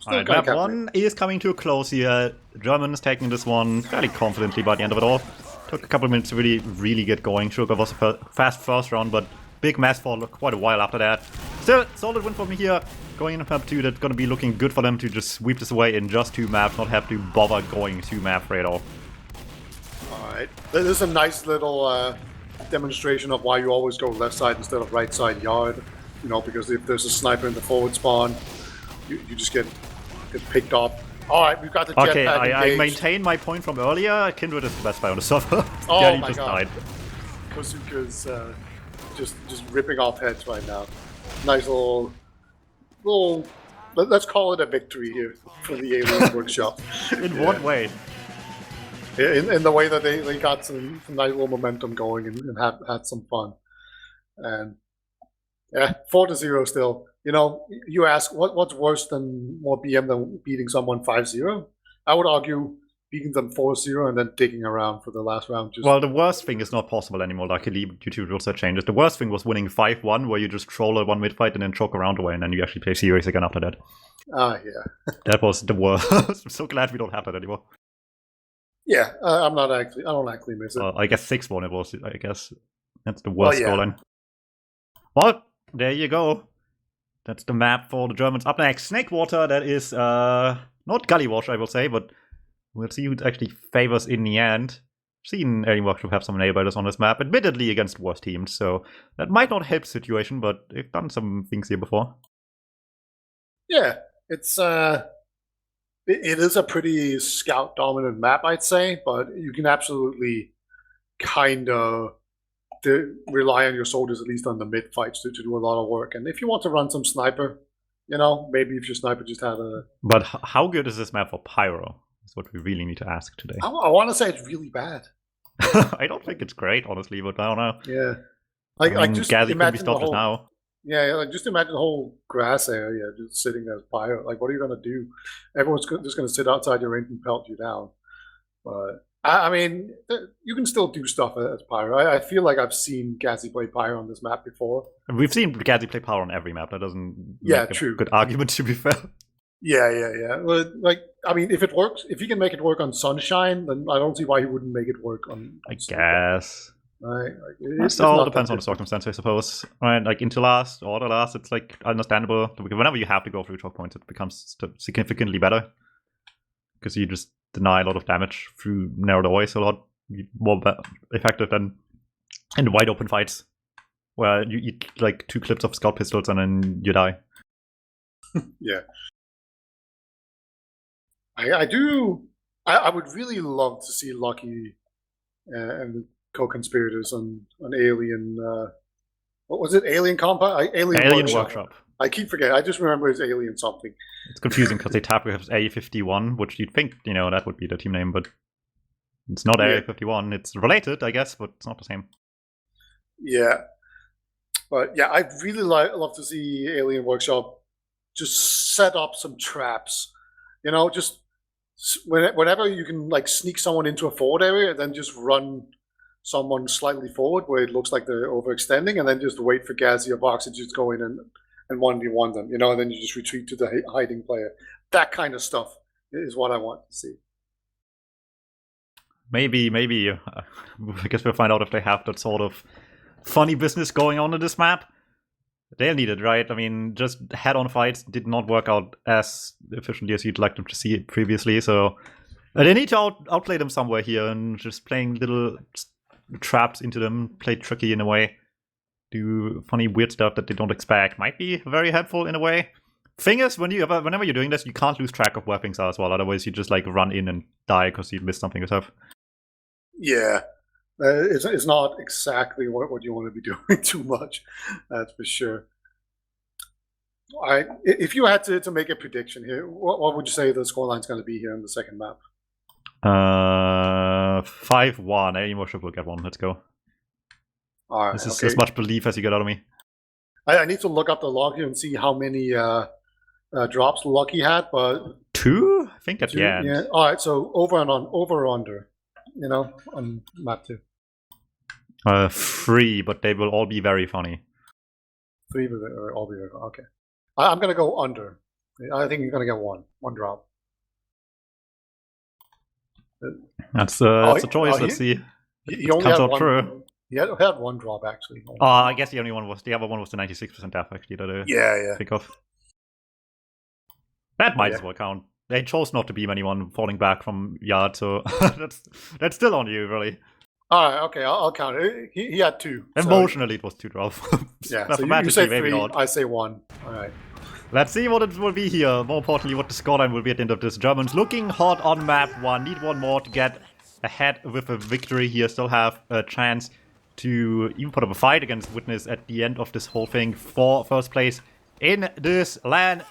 Alright, map 1 is coming to a close here. Germans taking this one fairly confidently by the end of it all. Took a couple of minutes to really get going. Sugar was a fast first round, but big mess for quite a while after that. Still, solid win for me here. Going into map 2, that's going to be looking good for them to just sweep this away in just 2 maps, not have to bother going 2 map right off. Alright, this is a nice little demonstration of why you always go left side instead of right side yard. You know, because if there's a sniper in the forward spawn, you just get picked off. Alright, we've got the jetpack Okay, I maintain my point from earlier. Kindred is the best guy on the server. Oh yeah, he my just god. died. Kosuka's just ripping off heads right now. Nice little, let's call it a victory here for the Alien Workshop. In what way? In the way that they got some nice little momentum going and had some fun. And yeah, 4-0 still. You know, you ask what's worse than more BM than beating someone 5-0? I would argue beating them 4-0 and then digging around for the last round. Well, the worst thing is not possible anymore, luckily, due to rules that changes. The worst thing was winning 5-1, where you just troll a 1 mid fight and then choke a round away, and then you actually play serious again after that. Ah, yeah. That was the worst. I'm so glad we don't have that anymore. Yeah, I don't actually miss it. I guess 6-1 it was, I guess. That's the worst scoreline. Well, there you go. That's the map for the Germans. Up next, Snakewater. That is not Gullywash, I will say, but we'll see who it actually favors in the end. Seen Alien Workshop have some nailbiters on this map, admittedly against worse teams, so that might not help the situation, but they've done some things here before. Yeah, it's it is a pretty scout dominant map, I'd say, but you can absolutely kind of rely on your soldiers, at least on the mid fights, to do a lot of work. And if you want to run some sniper, you know, maybe if your sniper just had a... But how good is this map for Pyro? That's what we really need to ask today. I want to say it's really bad. I don't think it's great, honestly, but I don't know. Yeah. Like just Gazzy could be stopped just now. Yeah, like just imagine the whole grass area just sitting as Pyro. Like, what are you going to do? Everyone's just going to sit outside your range and pelt you down. But... I mean, you can still do stuff as Pyro. I feel like I've seen Gazzy play Pyro on this map before. We've seen Gazzy play Pyro on every map. That doesn't make a good argument, to be fair. Yeah. Like, I mean, if it works, if he can make it work on Sunshine, then I don't see why he wouldn't make it work on I guess. Right. It all depends on the circumstance, I suppose. Right, like into last or the last, it's like understandable. Whenever you have to go through choke points, it becomes significantly better. Because you just deny a lot of damage through narrow doorways, a lot more effective than in wide open fights, where you eat like 2 clips of scout pistols and then you die. Yeah. I would really love to see Lucky and the co-conspirators on Alien. What was it? Alien Compound? Alien Workshop. I keep forgetting. I just remember it's Alien something. It's confusing because they tap with A51, which you'd think, you know, that would be the team name, but it's not A51. It's related, I guess, but it's not the same. Yeah. But yeah, I'd really love to see Alien Workshop just set up some traps. You know, just whenever you can like sneak someone into a forward area, then just run someone slightly forward where it looks like they're overextending, and then just wait for Gazzy or Boxer to just go in and 1v1 them, you know, and then you just retreat to the hiding player. That kind of stuff is what I want to see. Maybe. I guess we'll find out if they have that sort of funny business going on in this map. They'll need it, right? I mean, just head-on fights did not work out as efficiently as you'd like them to see it previously, so they need to outplay them somewhere here, and just playing little traps into them, play tricky in a way, do funny weird stuff that they don't expect. Might be very helpful in a way. Thing is, whenever you're doing this, you can't lose track of where things are as well. Otherwise, you just like run in and die because you missed something yourself. Yeah, it's not exactly what you want to be doing too much. That's for sure. All right, if you had to make a prediction here, what would you say the scoreline's going to be here in the second map? 5-1. Any worship will get one. Let's go. All right, this is as much belief as you get out of me. I need to look up the log here and see how many drops Lucky had, but 2? I think at the end. Yeah. All right, so over or under, you know, on map 2. 3, but they will all be very funny. 3 will all be very funny. Okay. I'm gonna go under. I think you're gonna get one drop. That's a choice. Let's see. He only had one. True. He had one drop actually. I guess the other one was the 96% death actually that I think of. That might as well count. They chose not to beam anyone falling back from yard, so that's still on you, really. All right, okay, I'll count it. He had 2. Emotionally, it was 2 drops. Yeah, so you say 3, I say 1. All right. Let's see what it will be here. More importantly, what the scoreline will be at the end of this. Germans looking hot on map 1. Need one more to get ahead with a victory here. Still have a chance to even put up a fight against Witness at the end of this whole thing for first place in this LAN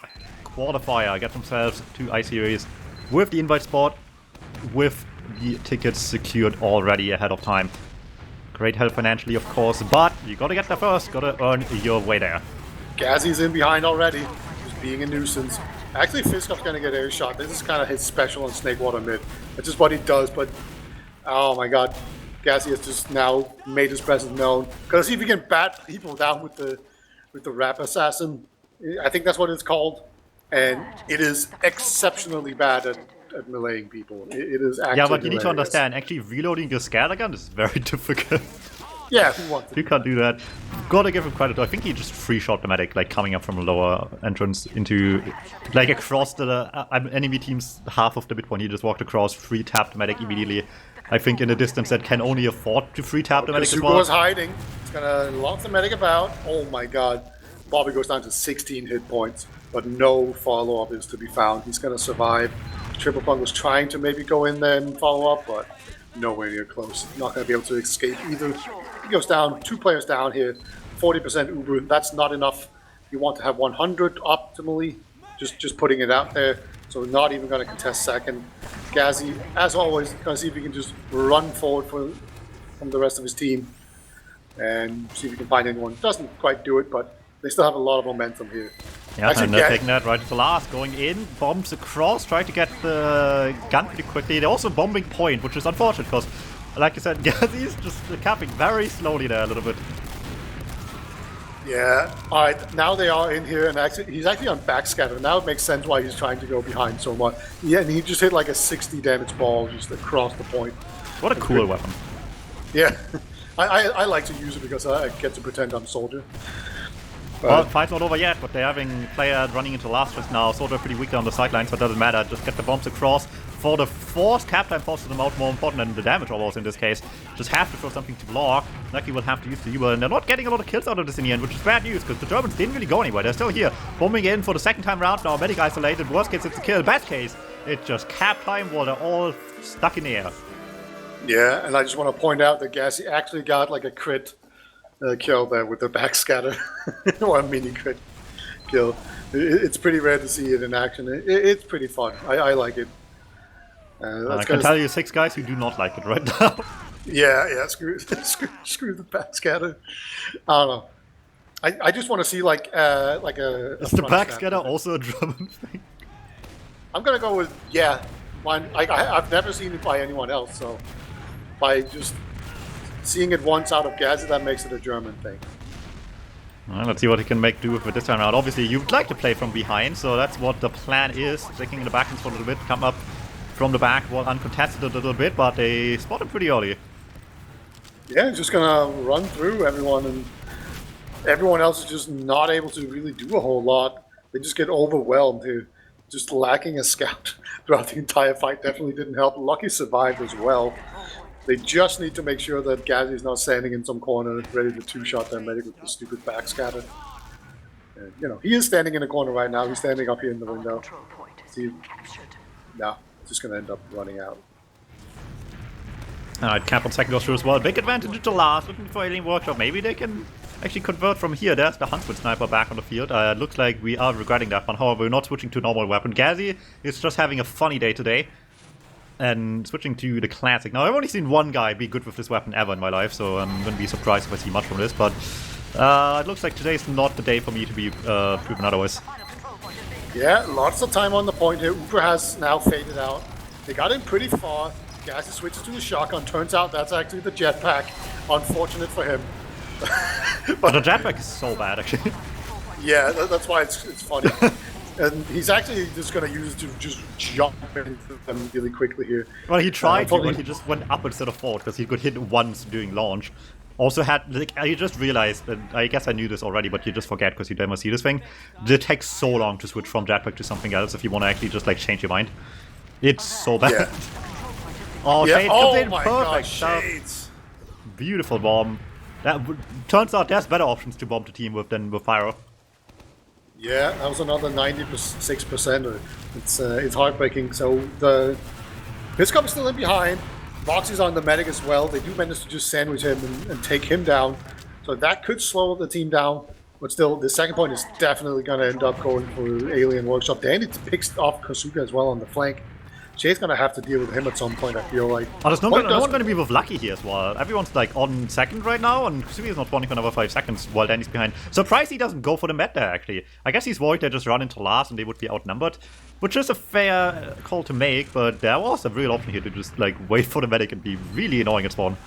qualifier. Get themselves to I-Series with the invite spot, with the tickets secured already ahead of time. Great help financially, of course, but you gotta get there first, gotta earn your way there. Gazzy's in behind already, just being a nuisance. Actually, Fiskop's gonna get air shot. This is kind of his special on Snakewater mid. That's just what he does, but oh my god. Gazzy has just now made his presence known. Because if he can bat people down with the Rap Assassin, I think that's what it's called. And it is exceptionally bad at meleeing people. It is actually but you need to understand, actually reloading your scatter gun is very difficult. Yeah, who wants it? You can't do that. Gotta give him credit though. I think he just free shot the medic, like coming up from a lower entrance into, like across the enemy team's half of the midpoint. He just walked across, free tapped the medic immediately. I think in a distance that can only afford to free tap the medic as well. was hiding. He's gonna launch the medic about. Oh my god. Bobby goes down to 16 hit points, but no follow-up is to be found. He's gonna survive. Triple Plug was trying to maybe go in there and follow up, but nowhere near close. Not gonna be able to escape either. He goes down, 2 players down here, 40% Uber. That's not enough. You want to have 100 optimally. Just putting it out there. So not even going to contest second. Gazzy, as always, going to see if he can just run forward from the rest of his team and see if he can find anyone. Doesn't quite do it, but they still have a lot of momentum here. Yeah, actually, and they're taking that right to the last. Going in, bombs across, trying to get the gun pretty quickly. They're also bombing point, which is unfortunate because, like I said, Gazzy is just capping very slowly there a little bit. Yeah, alright, now they are in here, and he's actually on backscatter. Now it makes sense why he's trying to go behind so much. Yeah, and he just hit like a 60 damage ball just across the point. What a cool weapon. Yeah, I like to use it because I get to pretend I'm Soldier. Well, fight's not over yet, but they're having player running into last just now. Soldier pretty weak on the sidelines, but doesn't matter. Just get the bombs across. For the force, cap time forces them out more important than the damage almost in this case. Just have to throw something to block. Lucky will have to use the Uber, and they're not getting a lot of kills out of this in the end, which is bad news, because the Germans didn't really go anywhere. They're still here, bombing in for the second time round now. Medic isolated. Worst case, it's a kill. Best case, it's just cap time while they're all stuck in the air. Yeah, and I just want to point out that Gassy actually got like a crit kill there with the backscatter, or a mini crit kill. It's pretty rare to see it in action. It's pretty fun. I like it. I can tell you 6 guys who do not like it right now. Yeah, screw the backscatter. I don't know. I just want to see like a. Is the backscatter also a German thing? I'm gonna go with I've never seen it by anyone else, so by just seeing it once out of Gaza, that makes it a German thing. Well, let's see what he can do with it this time around. Obviously, you'd like to play from behind, so that's what the plan is. Taking the back for a little bit, come up from the back, well, uncontested a little bit, but they spot him pretty early. Yeah, just gonna run through everyone, and everyone else is just not able to really do a whole lot. They just get overwhelmed here. Just lacking a scout throughout the entire fight definitely didn't help. Lucky survived as well. They just need to make sure that Gazi is not standing in some corner ready to two-shot their medic with the stupid backscatter. And, you know, he is standing in a corner right now. He's standing up here in the window. See, no, just going to end up running out. Alright, cap on second goes through as well. Big advantage to last. Looking for Alien Workshop. Maybe they can actually convert from here. There's the Huntsman Sniper back on the field. Looks like we are regretting that one. However, we're not switching to normal weapon. Gazi is just having a funny day today. And switching to the classic. Now, I've only seen one guy be good with this weapon ever in my life, so I'm going to be surprised if I see much from this, but it looks like today's not the day for me to be proven otherwise. Yeah, lots of time on the point here. Uber has now faded out. They got in pretty far. Gazi switches to the shotgun. Turns out that's actually the jetpack. Unfortunate for him. But the jetpack is so bad, actually. Yeah, that's why it's funny. And he's actually just going to use it to just jump into them really quickly here. Well, he tried to, but he just went up instead of forward, because he could hit once during launch. Also had, like, I just realized, that I guess I knew this already, but you just forget because you never see this thing. It takes so long to switch from jetpack to something else if you want to actually just, like, change your mind. It's so bad. Yeah. Oh, yeah. Shades Oh comes in, my perfect. God, Shades. Beautiful bomb. That turns out there's better options to bomb the team with than with Pyro. Yeah, that was another 96%. It's heartbreaking. So the Piscop is still in behind. Moxie's on the medic as well. They do manage to just sandwich him and take him down. So that could slow the team down. But still, the second point is definitely going to end up going for Alien Workshop. Danny picks off Kosuga as well on the flank. Shay's going to have to deal with him at some point, I feel like. Oh, there's no one going to be with Lucky here as well. Everyone's like on second right now, and Kosuga is not spawning for another 5 seconds while Danny's behind. Surprised he doesn't go for the med there, actually. I guess he's worried they just run into last and they would be outnumbered, which is a fair call to make, but there was a real option here to just like wait for the medic and be really annoying at spawn.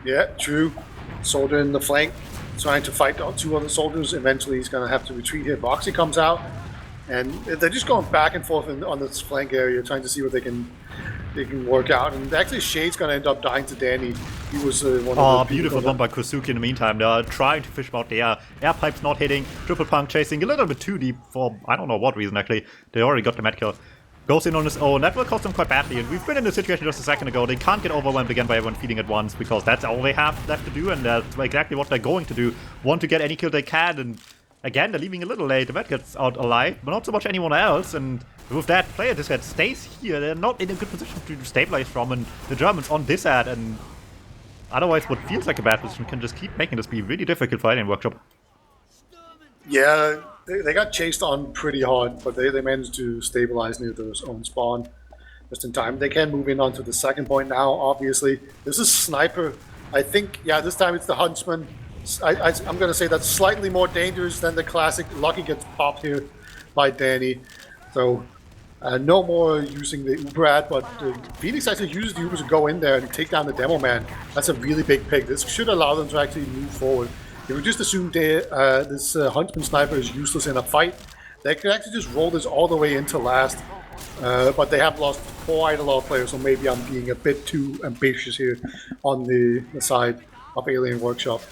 Yeah, true. Soldier in the flank, trying to fight down 2 other soldiers. Eventually he's going to have to retreat here. Moxie comes out. And they're just going back and forth on this flank area, trying to see what they can work out. And actually, Shade's going to end up dying to Danny. He was one of the beautiful bomb by Kosuke in the meantime. They're trying to fish him out there. Air pipe's not hitting. Triple punk chasing a little bit too deep for I don't know what reason, actually. They already got the med kill. Goes in on his own. That will cost them quite badly. And we've been in this situation just a second ago. They can't get overwhelmed again by everyone feeding at once, because that's all they have left to do. And that's exactly what they're going to do. Want to get any kill they can. And again, they're leaving a little late. The med gets out alive, but not so much anyone else. And with that, player this ad stays here. They're not in a good position to stabilize from. And the Germans on this ad, and otherwise what feels like a bad position, can just keep making this be really difficult for Alien Workshop. Yeah, they got chased on pretty hard, but they managed to stabilize near their own spawn just in time. They can move in onto the second point now, obviously. This is Sniper. I think, yeah, this time it's the Huntsman. I'm going to say that's slightly more dangerous than the classic. Lucky gets popped here by Danny. So no more using the Uber ad, but Phoenix actually used the Uber to go in there and take down the Demo Man. That's a really big pick. This should allow them to actually move forward. If we just assume this Huntsman Sniper is useless in a fight, they could actually just roll this all the way into last. But they have lost quite a lot of players, so maybe I'm being a bit too ambitious here on the side of Alien Workshop.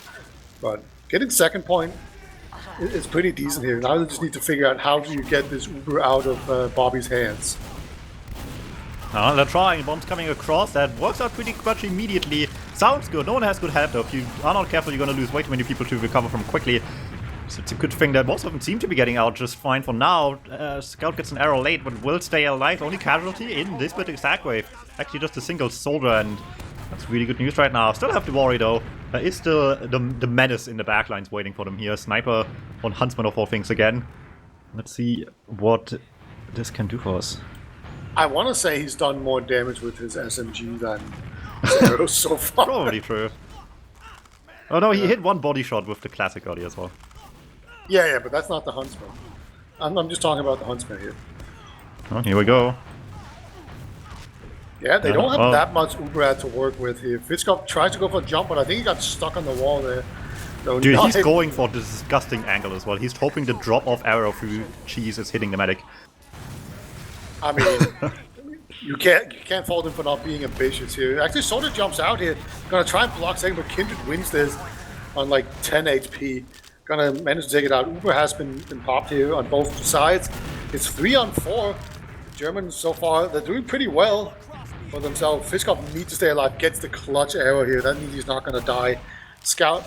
But getting second point is pretty decent here. Now they just need to figure out how do you get this Uber out of Bobby's hands. They're trying. Bombs coming across. That works out pretty much immediately. Sounds good. No one has good help though. If you are not careful, you're going to lose way too many people to recover from quickly. So it's a good thing that most of them seem to be getting out just fine for now. Scout gets an arrow late, but will stay alive. Only casualty in this bit attack wave. Actually just a single soldier, and that's really good news right now. Still have to worry though. There is still the menace in the backlines waiting for them here. Sniper on Huntsman of all things again. Let's see what this can do for us. I want to say he's done more damage with his SMG than his arrows so far. Probably true. Oh no, he hit one body shot with the classic earlier as well. Yeah, but that's not the Huntsman. I'm just talking about the Huntsman here. Oh, here we go. Yeah, they don't have that much Uber ad to work with here. Fitzkop tries to go for a jump, but I think he got stuck on the wall there. So dude, he's going for the disgusting angle as well. He's hoping the drop-off arrow through cheese is hitting the medic. I mean, you can't fault him for not being ambitious here. Actually, Soldier jumps out here. Gonna try and block second, but Kindred wins this on like 10 HP. Gonna manage to take it out. Uber has been popped here on both sides. It's 3-on-4. Germans so far, they're doing pretty well. for themselves. Fiskov needs to stay alive, gets the clutch arrow here. That means he's not going to die. Scout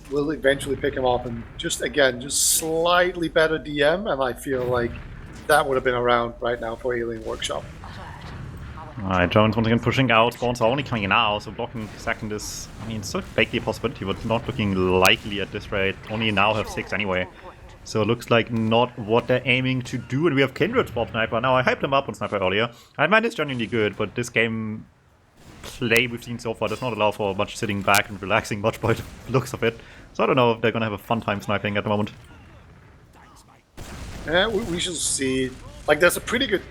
will eventually pick him off, and just slightly better DM, and I feel like that would have been around right now for Alien Workshop. Alright, Jones once again pushing out. Spawns are only coming in now, so blocking second is, I mean, still vaguely a possibility, but not looking likely at this rate. Only now have 6 anyway. So it looks like not what they're aiming to do, and we have Kindred Swap Sniper. Now, I hyped him up on Sniper earlier. I mean, it's genuinely good, but this game play we've seen so far does not allow for much sitting back and relaxing much by the looks of it. So I don't know if they're gonna have a fun time sniping at the moment. Yeah, we shall see. Like, there's a pretty good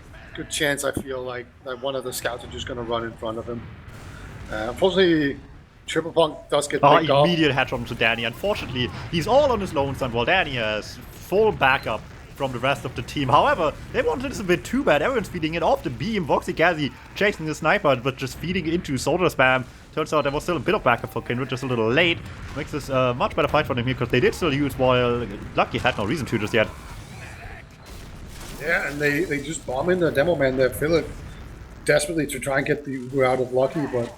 chance, I feel like, that one of the scouts are just gonna run in front of him. Unfortunately, Triple Punk does get picked off. Immediate headshot to Danny. Unfortunately, he's all on his lone stand while Danny has full backup from the rest of the team. However, they wanted this a bit too bad. Everyone's feeding it off the beam. Voxy Gazi chasing the sniper, but just feeding into soldier spam. Turns out there was still a bit of backup for Kindred, just a little late. Makes this a much better fight for them here, because they did still use while Lucky had no reason to just yet. Yeah, and they just bomb in the demo man there, Philip, desperately to try and get the Uber out of Lucky, but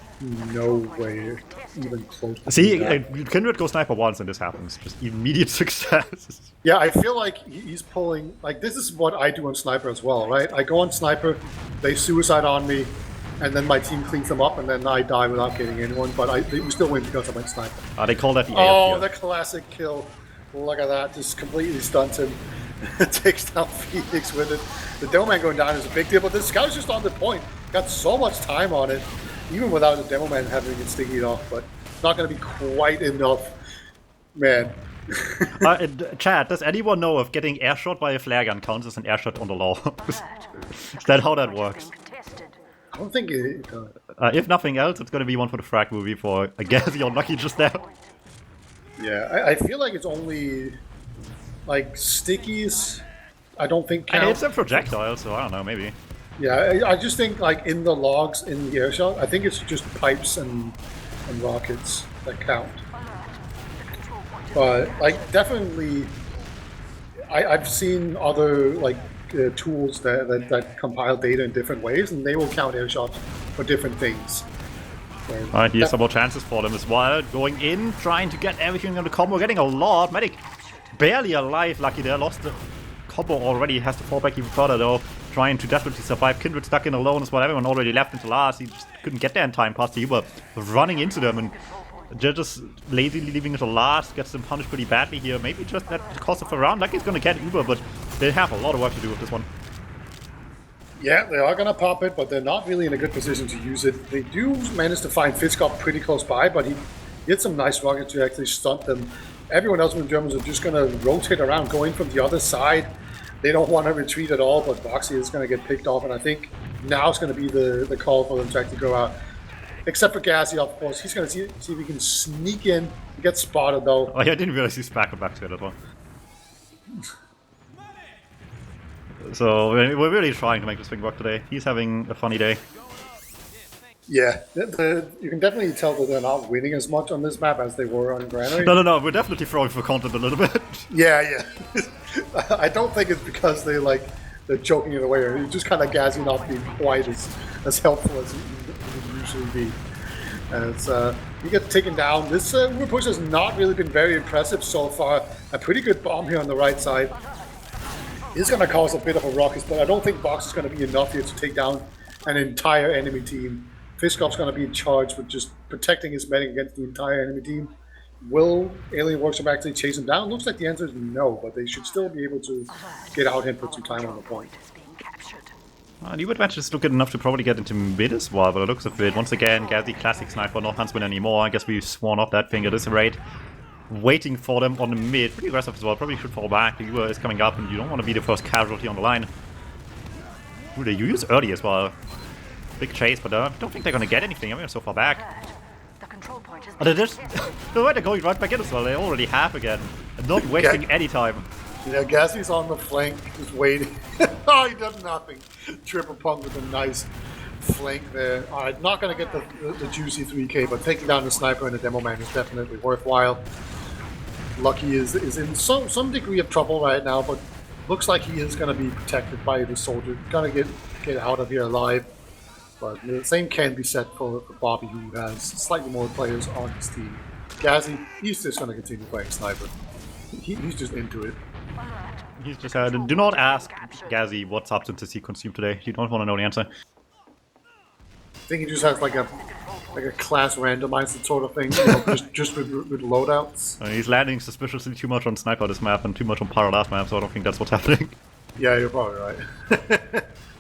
no way even close to See, that. Kindred goes sniper once and this happens. Just immediate success. Yeah, I feel like he's pulling, like, this is what I do on Sniper as well, right? I go on Sniper, they suicide on me, and then my team cleans them up, and then I die without getting anyone, but we still win because I went Sniper. They call that the Oh, AFK. the classic kill. Look at that, just completely stunts him. Takes down Phoenix with it. The demo man going down is a big deal, but the scout's just on the point. Got so much time on it, even without the demo man having it sticking off, but it's not going to be quite enough. Man. Chad, does anyone know if getting airshot by a flare gun counts as an airshot on the law? Is that how that works? I don't think it does. If nothing else, it's going to be one for the frag movie for a Gazi on Lucky just there. Yeah, I feel like it's only like stickies. I don't think count. And it's a projectile, so I don't know, maybe. Yeah, I just think like in the logs in the airshot, I think it's just pipes and rockets that count. But like definitely, I've seen other like tools that compile data in different ways, and they will count airshots for different things. So, Alright, here's some more chances for them as well. Going in, trying to get everything on the combo, getting a lot. Medic barely alive, Lucky there, lost the combo already, has to fall back even further though. Trying to desperately survive. Kindred stuck in alone as well. Everyone already left into last. He just couldn't get there in time past the Uber. Running into them, and they're just lazily leaving it to last. Gets them punished pretty badly here. Maybe just at the cost of a round. Lucky's gonna get Uber, but they have a lot of work to do with this one. Yeah, they are gonna pop it, but they're not really in a good position to use it. They do manage to find Fiskov pretty close by, but he hit some nice rockets to actually stunt them. Everyone else in the Germans are just gonna rotate around, going from the other side. They don't want to retreat at all, but Voxy is going to get picked off, and I think now is going to be the call for them to actually go out. Except for Gazi, of course. He's going to see if he can sneak in. He gets spotted, though. Oh yeah, I didn't realize he's back to it as well. So we're really trying to make this thing work today. He's having a funny day. Yeah, you can definitely tell that they're not winning as much on this map as they were on Granary. No, we're definitely throwing for content a little bit. Yeah. I don't think it's because they're choking it away, or it's just kind of Gazi not being quite as helpful as he would usually be. As he gets taken down. This Uber push has not really been very impressive so far. A pretty good bomb here on the right side. It's going to cause a bit of a ruckus, but I don't think Box is going to be enough here to take down an entire enemy team. Fiskov's going to be in charge with just protecting his medic against the entire enemy team. Will Alien Workshop actually chase him down? Looks like the answer is no, but they should still be able to get out and put some time on the point. The advantage is still good enough to probably get into mid as well, but it looks a bit. Once again, Gazi classic sniper, not Huntsman anymore. I guess we've sworn off that thing at this rate. Waiting for them on the mid. Pretty aggressive as well. Probably should fall back. The Uber is coming up, and you don't want to be the first casualty on the line. Ooh, they use early as well. Big chase, but I don't think they're going to get anything. I mean, so far back. Oh, they're just... they're going right back in as well. They already have again. And not wasting any time. Yeah, Gazi's on the flank, just waiting. Oh, he does nothing. Triple Punk with a nice flank there. Alright, not going to get the juicy 3k, but taking down the sniper and the demo man is definitely worthwhile. Lucky is in some degree of trouble right now, but looks like he is going to be protected by the soldier. Gonna get out of here alive. But the same can be said for Bobby, who has slightly more players on his team. Gazzy, he's just going to continue playing sniper. He's just into it. He's just do not ask Gazzy what substances he consumed today. You don't want to know the answer. I think he just has like a class randomized sort of thing, you know, just with loadouts. He's landing suspiciously too much on sniper this map and too much on Pyro last map, so I don't think that's what's happening. Yeah, you're probably right.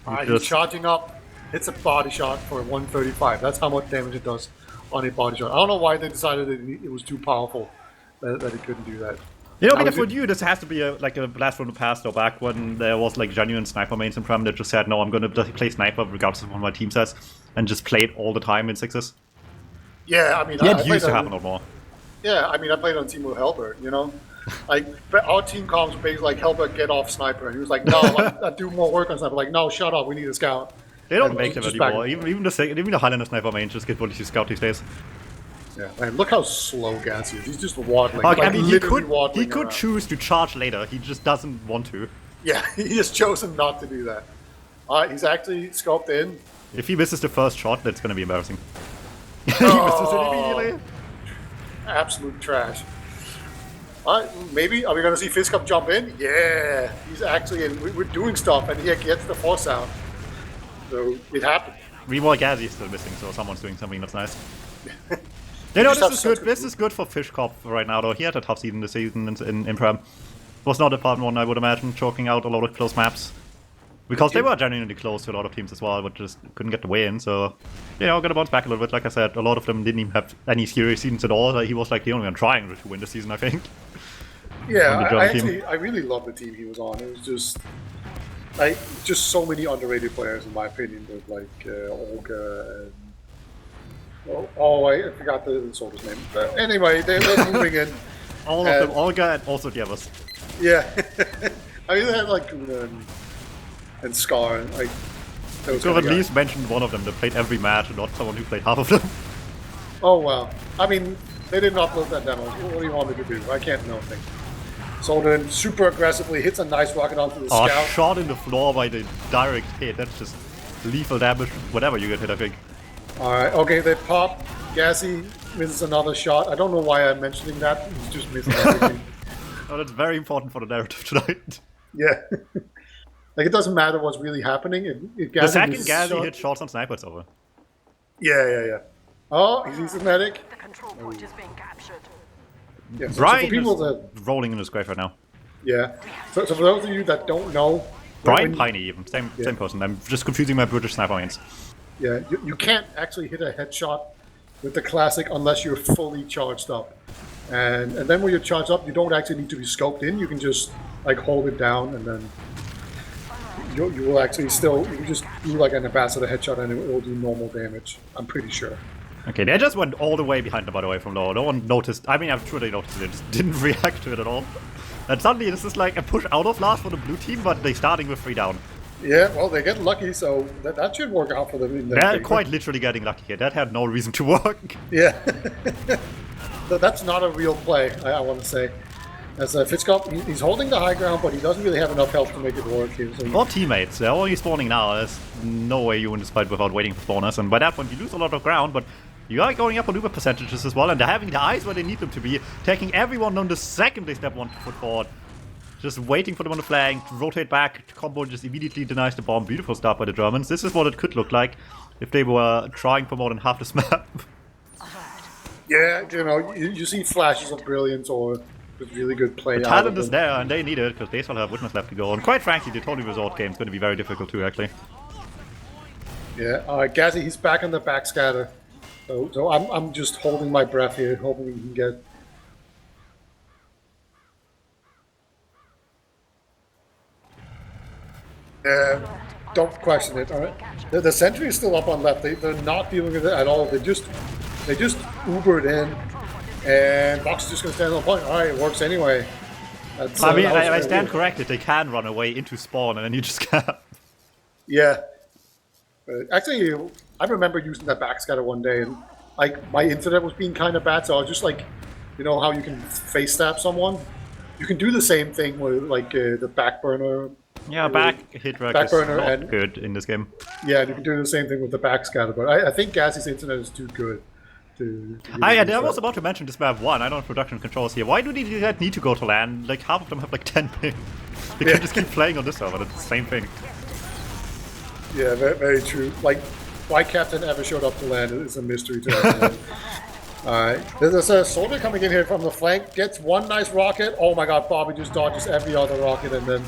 Alright, he's charging up. Hits a body shot for 135. That's how much damage it does on a body shot. I don't know why they decided that it was too powerful that it couldn't do that. You know, because for you, this has to be like a blast from the past, or back when there was like genuine sniper mains in Prem that just said, no, I'm going to play sniper regardless of what my team says, and just play it all the time in sixes. Yeah, I mean, it used to happen a lot more. Yeah, I mean, I played on team with Helbert, you know? Like, our team comms were basically like, Helbert, get off sniper. And he was like, no, I do more work on sniper. Like, no, shut up, we need a scout. They don't make them anymore. Even the Highlander sniper main just get what you scout these days. Yeah, man, look how slow Gassy is. He's just waddling. Okay, like, I mean, he could choose to charge later. He just doesn't want to. Yeah, he just chosen not to do that. Alright, he's actually scoped in. If he misses the first shot, that's going to be embarrassing. He misses it immediately. Absolute trash. Alright, maybe. Are we going to see Fiskop jump in? Yeah, he's actually in. We're doing stuff, and he gets the force out. So it happened. Rework Gazzy is still missing, so someone's doing something that's nice. You know, this is good. This is good for Fishkop right now, though. He had a tough season this season in Prem. It was not a fun one, I would imagine, choking out a lot of close maps. Because they were genuinely close to a lot of teams as well, but just couldn't get the win. So, you know, gonna bounce back a little bit. Like I said, a lot of them didn't even have any serious seasons at all. He was like the only one trying to win the season, I think. Yeah, I really love the team he was on. It was just so many underrated players, in my opinion, with like Olga and... I forgot the soldier's name. But anyway, they're moving in. All of them, Olga and also the others. Yeah. I mean, they had like Guna and Scar. And, like, you could have at least mentioned one of them that played every match and not someone who played half of them. Oh, wow. I mean, they didn't upload that demo. What do you want me to do? I can't know anything. Soldier super aggressively hits a nice rocket onto the scout. Shot in the floor by the direct hit. That's just lethal damage, whatever you get hit, I think. Alright, okay, they pop. Gassy misses another shot. I don't know why I'm mentioning that. He's just missing everything. Oh, that's very important for the narrative tonight. Yeah. Like, it doesn't matter what's really happening. The second Gassy hits shots on sniper, it's over. Yeah. Oh, he's a medic. The control point is being captured. Yeah, so Brian for people is rolling in his grave right now. Yeah. So for those of you that don't know... Brian Piney even. Same person. I'm just confusing my British sniper mains. Yeah, you can't actually hit a headshot with the classic unless you're fully charged up. And then when you're charged up, you don't actually need to be scoped in. You can just like hold it down, and then you will actually still, you can just do like an ambassador headshot and it will do normal damage. I'm pretty sure. Okay, they just went all the way behind them, by the way, from low. No one noticed. I mean, I'm sure they noticed it. They just didn't react to it at all. And suddenly this is like a push out of last for the blue team, but they're starting with 3 down. Yeah, well, they get lucky, so that should work out for them. In They're quite literally getting lucky here. That had no reason to work. Yeah. That's not a real play, I want to say. As Fitzcop, he's holding the high ground, but he doesn't really have enough health to make it work here. So Or teammates. They're only spawning now. There's no way you win this fight without waiting for spawners. And by that point, you lose a lot of ground, but you are going up on uber percentages as well, and they're having the eyes where they need them to be, taking everyone on the second they step 1 foot forward. Just waiting for them on the flank, to rotate back, to combo just immediately denies the bomb. Beautiful start by the Germans. This is what it could look like if they were trying for more than half this map. Yeah, you know, you see flashes of brilliance or really good play. The talent is there, and they need it, because they still have Witness left to go. And quite frankly, the Tony Resort game is going to be very difficult too, actually. Yeah, Gazzy, he's back on the backscatter. So I'm just holding my breath here, hoping we can get... Don't question it. All right. The sentry is still up on left. They're not dealing with it at all. They just Ubered in, and Box is just going to stand on point. All right, it works anyway. That's, I mean, I stand corrected. They can run away into spawn, and then you just can't. Yeah. Actually, I remember using that backscatter one day, and like my internet was being kind of bad, so I was just like, you know how you can face stab someone? You can do the same thing with like the back burner Yeah, back hit rec Back is burner not and- good in this game. Yeah, you can do the same thing with the back scatter, but I think Gazzy's internet is too good to really use I was that. about to mention this map 1. I don't have production controls here. Why do they need to go to LAN? Like, half of them have like 10 ping. They Yeah. can just keep playing on this server. It's the same thing. Yeah, very, very true. Like, why Captain ever showed up to land is a mystery to everyone. Alright, there's a soldier coming in here from the flank, gets one nice rocket. Oh my god, Bobby just dodges every other rocket, and then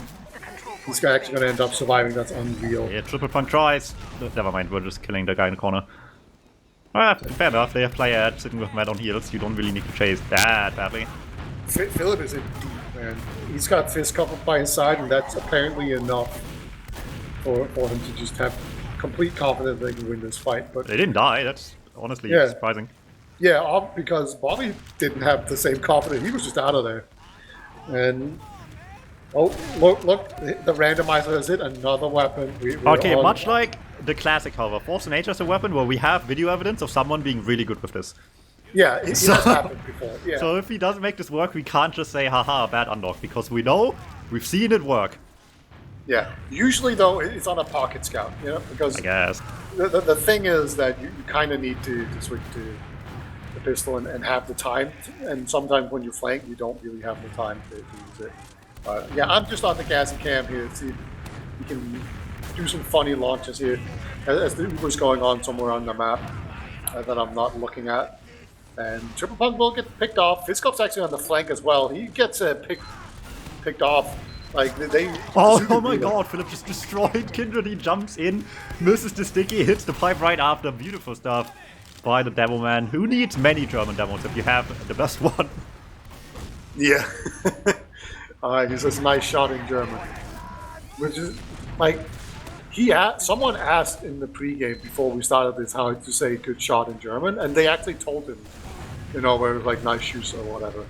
he's actually going to end up surviving. That's unreal. Yeah, triple point tries. Never mind, we're just killing the guy in the corner. Fair enough, they have player sitting with Matt on heals. You don't really need to chase that badly. Philip is in deep, man. He's got fist covered by his side, and that's apparently enough for him to just have complete confidence they can win this fight. But They didn't die, that's honestly Yeah. surprising. yeah, because Bobby didn't have the same confidence. He was just out of there. And oh, look, the randomizer has hit another weapon. We're Okay, on- much like the classic, however, Force of Nature is a weapon where we have video evidence of someone being really good with this. Yeah, it has happened before. Yeah. So if he doesn't make this work, we can't just say, haha, bad unlock, because we know, we've seen it work. Yeah. Usually, though, it's on a pocket scout, you know, because I guess. the thing is that you kind of need to switch to the pistol and have the time. And sometimes when you flank, you don't really have the time to use it. Yeah, I'm just on the Gassy cam here. See if you can do some funny launches here as the Uber's going on somewhere on the map that I'm not looking at. And Triple Punk will get picked off. Fiskop's actually on the flank as well. He gets picked off. Like they. Oh my god, Philip just destroyed Kindred. He jumps in, misses the sticky, hits the pipe right after. Beautiful stuff by the demo man. Who needs many German demos if you have the best one? Yeah. Alright, he says nice shot in German. Which is like someone asked in the pregame before we started this how to say good shot in German, and they actually told him, you know, where it was like nice shoes or whatever.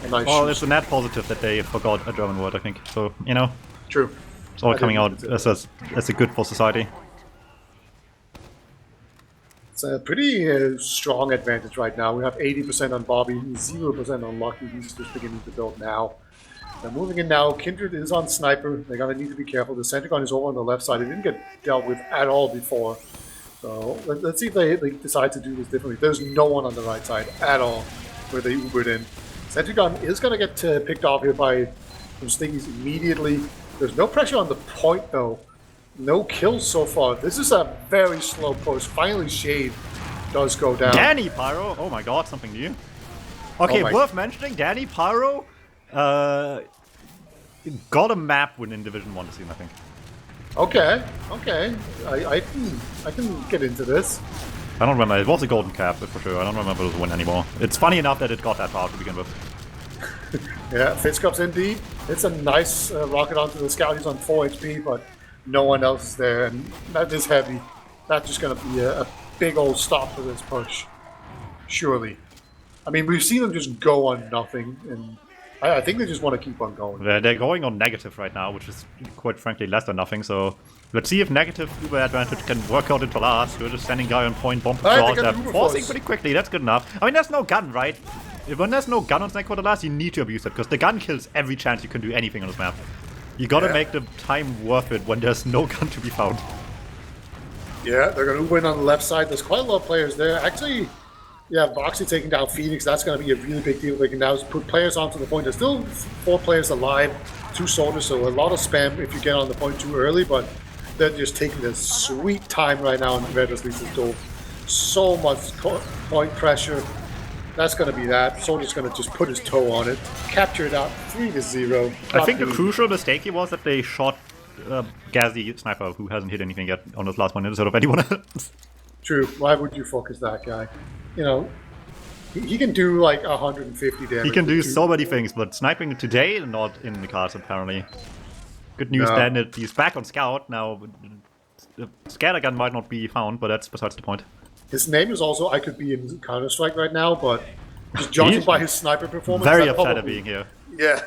A nice Well, shoes. it's a net positive that they forgot a German word, I think. So, you know, True. it's all I coming didn't out consider as a good for society. It's a pretty strong advantage right now. We have 80% on Bobby, 0% on Lucky. He's just beginning to build now. They're moving in now. Kindred is on Sniper. They're going to need to be careful. The Centagon is over on the left side. It didn't get dealt with at all before. So let's see if they decide to do this differently. There's no one on the right side at all where they Ubered in. Centagon is going to get picked off here by some Stingies immediately. There's no pressure on the point, though. No kills so far. This is a very slow push. Finally, Shade does go down. Danny Pyro! Oh my god, something new. Okay, Oh my- worth mentioning, Danny Pyro got a map win in Division 1 this season, I think. Okay. I can get into this. I don't remember, it was a golden cap for sure, I don't remember it was a win anymore. It's funny enough that it got that far to begin with. Yeah, Fitzcups indeed. It's a nice rocket onto the scout. He's on 4 HP, but no one else is there, and that is heavy. That's just going to be a big old stop to this push. Surely. I mean, we've seen them just go on nothing, and I think they just want to keep on going. They're going on negative right now, which is quite frankly less than nothing, so let's see if negative Uber advantage can work out into last. We're just standing guy on point, bomb Alright, across, they got they're Uber forcing force. pretty quickly, that's good enough. I mean, there's no gun, right? When there's no gun on Snake Quarter Last, you need to abuse it, because the gun kills every chance you can do anything on this map. You gotta Yeah. make the time worth it when there's no gun to be found. Yeah, they're going to win on the left side. There's quite a lot of players there. Actually, yeah, Voxy taking down Phoenix. That's going to be a really big deal. They can now put players onto the point. There's still 4 players alive, 2 soldiers, so a lot of spam if you get on the point too early, but they're just taking this sweet time right now in Red Lee's door. So much point pressure. That's going to be that. Soldier's going to just put his toe on it, capture it out 3-0. I think the crucial mistake here was that they shot Gazzy Sniper, who hasn't hit anything yet on this last one instead of anyone else. True. Why would you focus that guy? You know, he can do like 150 damage. He can do with so many things, but sniping today, not in the cards apparently. Good news No. then that he's back on Scout. Now, the scattergun might not be found, but that's besides the point. His name is also I could be in Counter-Strike right now, but just judging He's by his sniper performance, Very that upset at probably- being here. Yeah.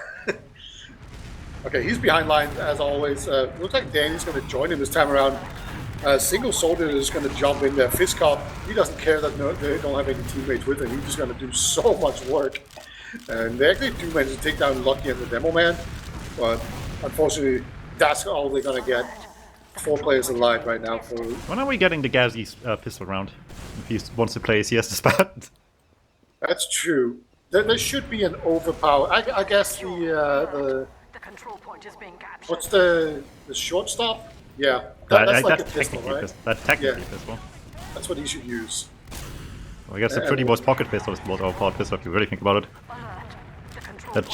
Okay, he's behind lines as always. Looks like Danny's going to join him this time around. Single soldier is going to jump in there. Fiskop, he doesn't care that they don't have any teammates with him. He's just going to do so much work. And they actually do manage to take down Lucky and the Demo Man, but unfortunately, that's all they're gonna get. 4 players alive right now for... When are we getting the Gazzy's pistol round? If he wants to play CS spat. That's true. There should be an overpower. I guess the control point is being captured. what's the shortstop? Yeah, that's like a pistol, right? That's technically Yeah. a pistol. That's what he should use. Well, I guess the pretty most pocket pistol is the most overpowered pistol if you really think about it.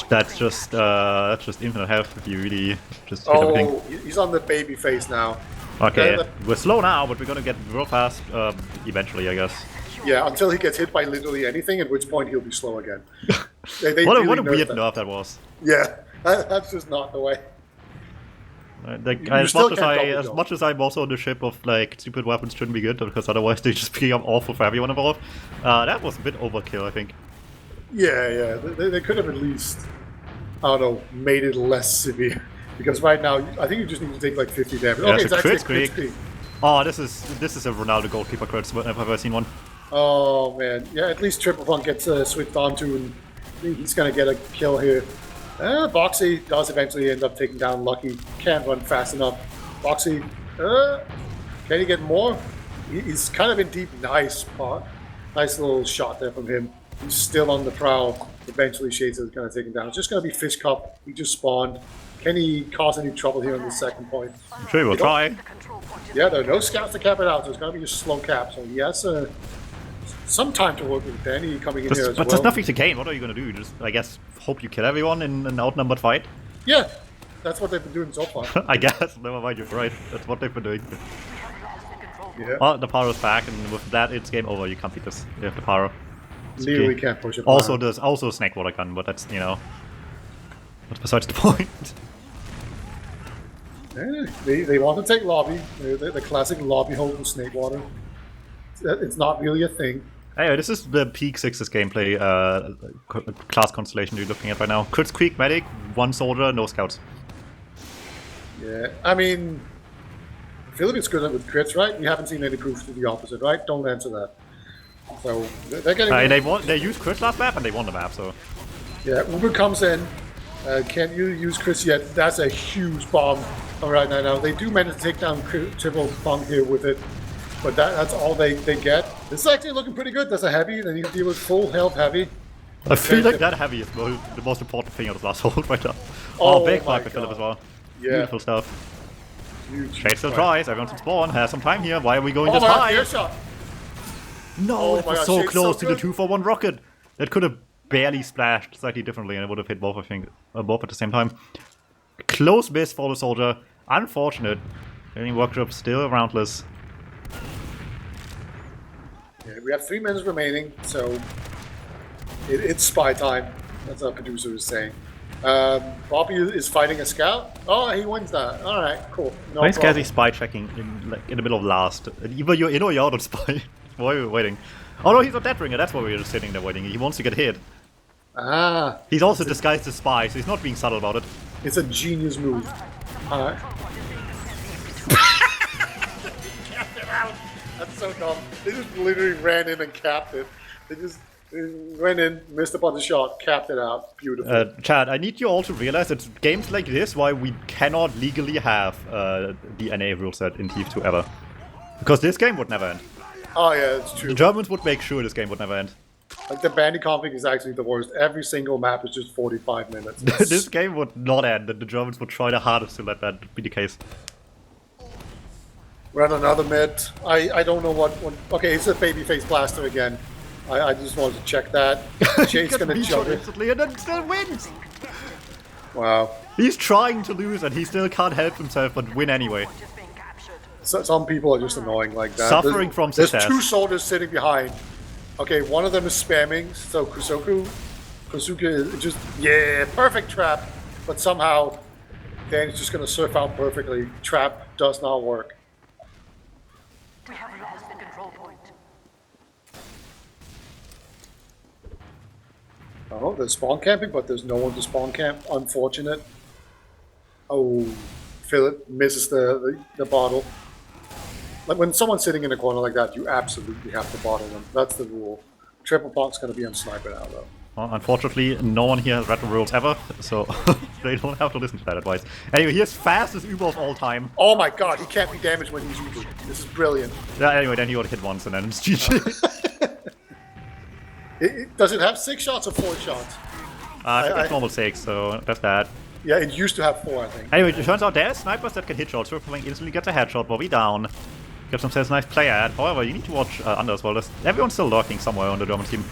That's just infinite health if you really just hit everything. Oh, he's on the baby face now. Okay, we're slow now, but we're gonna get real fast eventually, I guess. Yeah, until he gets hit by literally anything, at which point he'll be slow again. They What really a weird that. nerf that was. Yeah, that's just not the way. As much as I'm also on the ship of like stupid weapons shouldn't be good because otherwise they just become awful for everyone involved. That was a bit overkill, I think. Yeah. They could have at least, I don't know, made it less severe. Because right now, I think you just need to take like 50 damage. Yeah, Okay, it's it's a actually a crit crit streak. streak. Oh, this is a Ronaldo goalkeeper crit if I've ever seen one. Oh man, yeah. At least Triple Punk gets switched onto, and I think he's gonna get a kill here. Boxy does eventually end up taking down Lucky. Can't run fast enough. Boxy, can he get more? He's kind of in deep. Nice spot. Nice little shot there from him. He's still on the prowl. Eventually, Shades is gonna take him down. It's just gonna be Fish Cup. He just spawned. Can he cause any trouble here on the second point? I'm sure we'll try. Yeah, there are no scouts to cap it out, so it's going to be a slow cap. So he has some time to work with Danny coming in here as well. But there's nothing to gain. What are you going to do? Just, I guess, hope you kill everyone in an outnumbered fight? Yeah, that's what they've been doing so far. I guess. Never mind, you're right. That's what they've been doing. Yeah. Well, the Pyro's back, and with that, it's game over. You can't beat this. You have the Pyro. Literally can't push it. Also, there's also a Snake Water Gun, but that's, that's besides the point. Yeah, they want to take lobby. The classic lobby hold with Snake Water. It's not really a thing. Anyway, this is the peak Sixes gameplay class constellation you're looking at right now. Crits Creek, Medic, 1 soldier, no scouts. Yeah, I mean, Philip is good with crits, right? We haven't seen any proof to the opposite, right? Don't answer that. So they're getting. They used crits last map and they won the map, so. Yeah, Uber comes in. Can't you use crits yet? That's a huge bomb right now. They do manage to take down Triple Punk here with it, but that's all they get. This is actually looking pretty good. That's a heavy. Then you can deal with full health heavy. I feel like that heavy is the most important thing on this last hold right now. Oh, big fight by Philip as well. Yeah. Beautiful stuff. Huge. Shade still tries. Everyone's in spawn. Has some time here. Why are we going this my God, high? air shot. No, Oh it my was God, so Shade's close so to the good. 2-for-1 rocket. That could have barely splashed slightly differently and it would have hit both, I think, both at the same time. Close miss for the soldier. Unfortunate. Any workshop still roundless. Yeah, we have 3 minutes remaining, so it's spy time. That's what our producer is saying. Bobby is fighting a scout. Oh, he wins that. All right, cool. No Why is problem. Gazzy spy checking in the middle of last? Either you're in or you're out on spy. Why are we waiting? Oh no, he's not that ringer. That's why we're just sitting there waiting. He wants to get hit. Ah, He's also disguised as spy, so he's not being subtle about it. it's a genius move. All right. That's so dumb. They just literally ran in and capped it. They just went in, missed up on the shot, capped it out. Beautiful. Chad, I need you all to realize that games like this, why we cannot legally have the NA rule set in TF2 ever. Because this game would never end. Oh yeah, it's The true. Germans would make sure this game would never end. Like the bandy config is actually the worst. Every single map is just 45 minutes. This game would not end, and the Germans would try their hardest to let that be the case. We're on another mid. I don't know what. Okay, it's a babyface blaster again. I just wanted to check that. Shade's gonna jump it. instantly and then still wins! Wow. He's trying to lose and he still can't help himself but win anyway. Just being captured. So, some people are just annoying like that. Suffering from success. There's 2 soldiers sitting behind. Okay, one of them is spamming. So Kosuke is just perfect trap. But somehow Danny's just gonna surf out perfectly. Trap does not work. We have lost the control point. Oh, there's spawn camping, but there's no one to spawn camp. Unfortunate. Oh, Philip misses the bottle. Like when someone's sitting in a corner like that, you absolutely have to bottle them. That's the rule. Triple Punk's going to be on sniper now, though. Well, unfortunately, no one here has read the rules ever, so they don't have to listen to that advice. Anyway, here's fastest Uber of all time. Oh my god, he can't be damaged when he's Uber. This is brilliant. Yeah, anyway, then he got hit once and then it's GG. Does it have 6 shots or 4 shots? I think it's normal 6, so that's bad. Yeah, it used to have 4, I think. Anyway, it turns out there's snipers that can hit shots. Rippling instantly gets a headshot, Bobby down. Gives themselves a nice play ad. However, you need to watch under as well. Everyone's still lurking somewhere on the German team.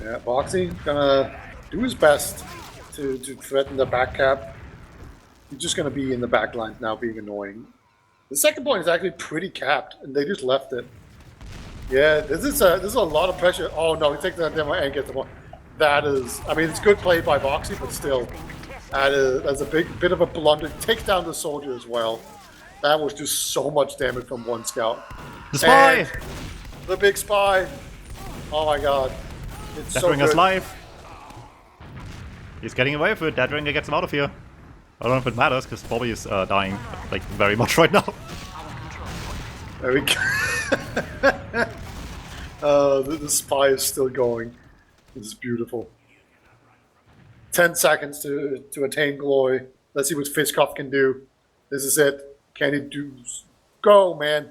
Yeah, Boxy gonna do his best to threaten the back cap. He's just gonna be in the back line now, being annoying. The second point is actually pretty capped, and they just left it. Yeah, this is a lot of pressure. Oh no, he takes that demo and gets the ball. That is, I mean, it's good play by Boxy, but still, that's a bit of a blunder. Takes down the soldier as well. That was just so much damage from one scout. The spy! And the big spy! Oh my god. It's so Deathringer good. is live. He's getting away with it. Deathringer gets him out of here. I don't know if it matters, because Bobby is dying, like, very much right now. There we go. The spy is still going. This is beautiful. 10 seconds to attain glory. Let's see what Fiskov can do. This is it. Can he do? Go, man.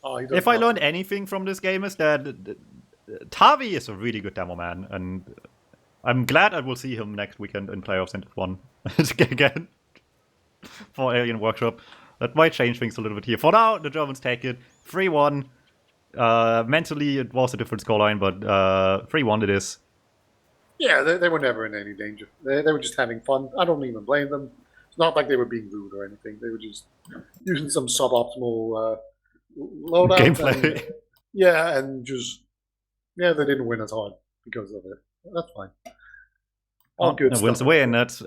Oh, he If I learned anything from this game is that Tavi is a really good demo man, and I'm glad I will see him next weekend in playoffs in one again for Alien Workshop. That might change things a little bit here. For now, the Germans take it 3-1. Mentally, it was a different scoreline, but 3-1 it is. Yeah, they were never in any danger. They were just having fun. I don't even blame them. It's not like they were being rude or anything. They were just using some suboptimal loadout. Gameplay. And just, they didn't win as hard because of it. That's fine. All good A stuff. win's a win. That's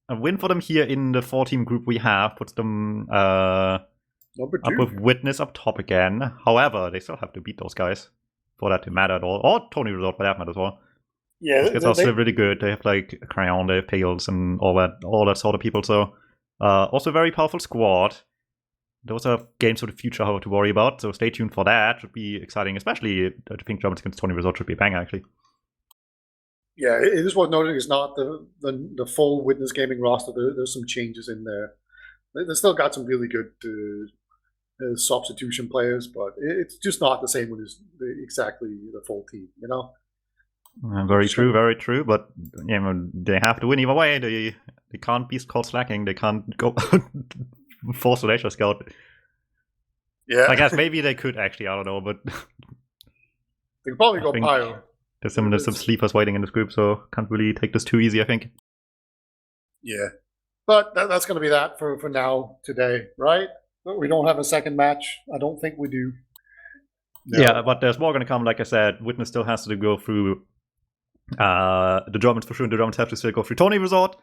a win for them here in the 4-team group we have. Puts them Number 2. up with Witness up top again. However, they still have to beat those guys for that to matter at all. Or Tony Resort for that matter as well. Yeah, It's also really good. They have like Crayon, they have Pales, and all that sort of people. So also a very powerful squad. Those are games for the future, however, to worry about. So stay tuned for that. Should be exciting, especially I think Germans against Tony Resort should be a banger actually. Yeah, it is worth noting it's not the full Witness Gaming roster. There's some changes in there. They still got some really good substitution players, but it's just not the same as exactly the full team, you know? Very true, very true. But they have to win either way. They can't be caught slacking. They can't go force a laser scout. Yeah, I guess maybe they could actually. I don't know, but they could probably I go think Pyro. there's some sleepers waiting in this group, so can't really take this too easy. I think. Yeah, but that's going to be that for now today, right? We don't have a second match. I don't think we do. No. Yeah, but there's more going to come. Like I said, Witness still has to go through the Germans for sure. And the Germans have to still go through Tony Resort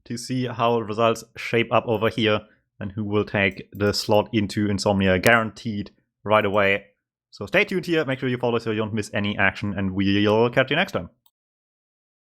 to see how results shape up over here and who will take the slot into Insomnia, guaranteed right away. So stay tuned here. Make sure you follow so you don't miss any action, and we'll catch you next time.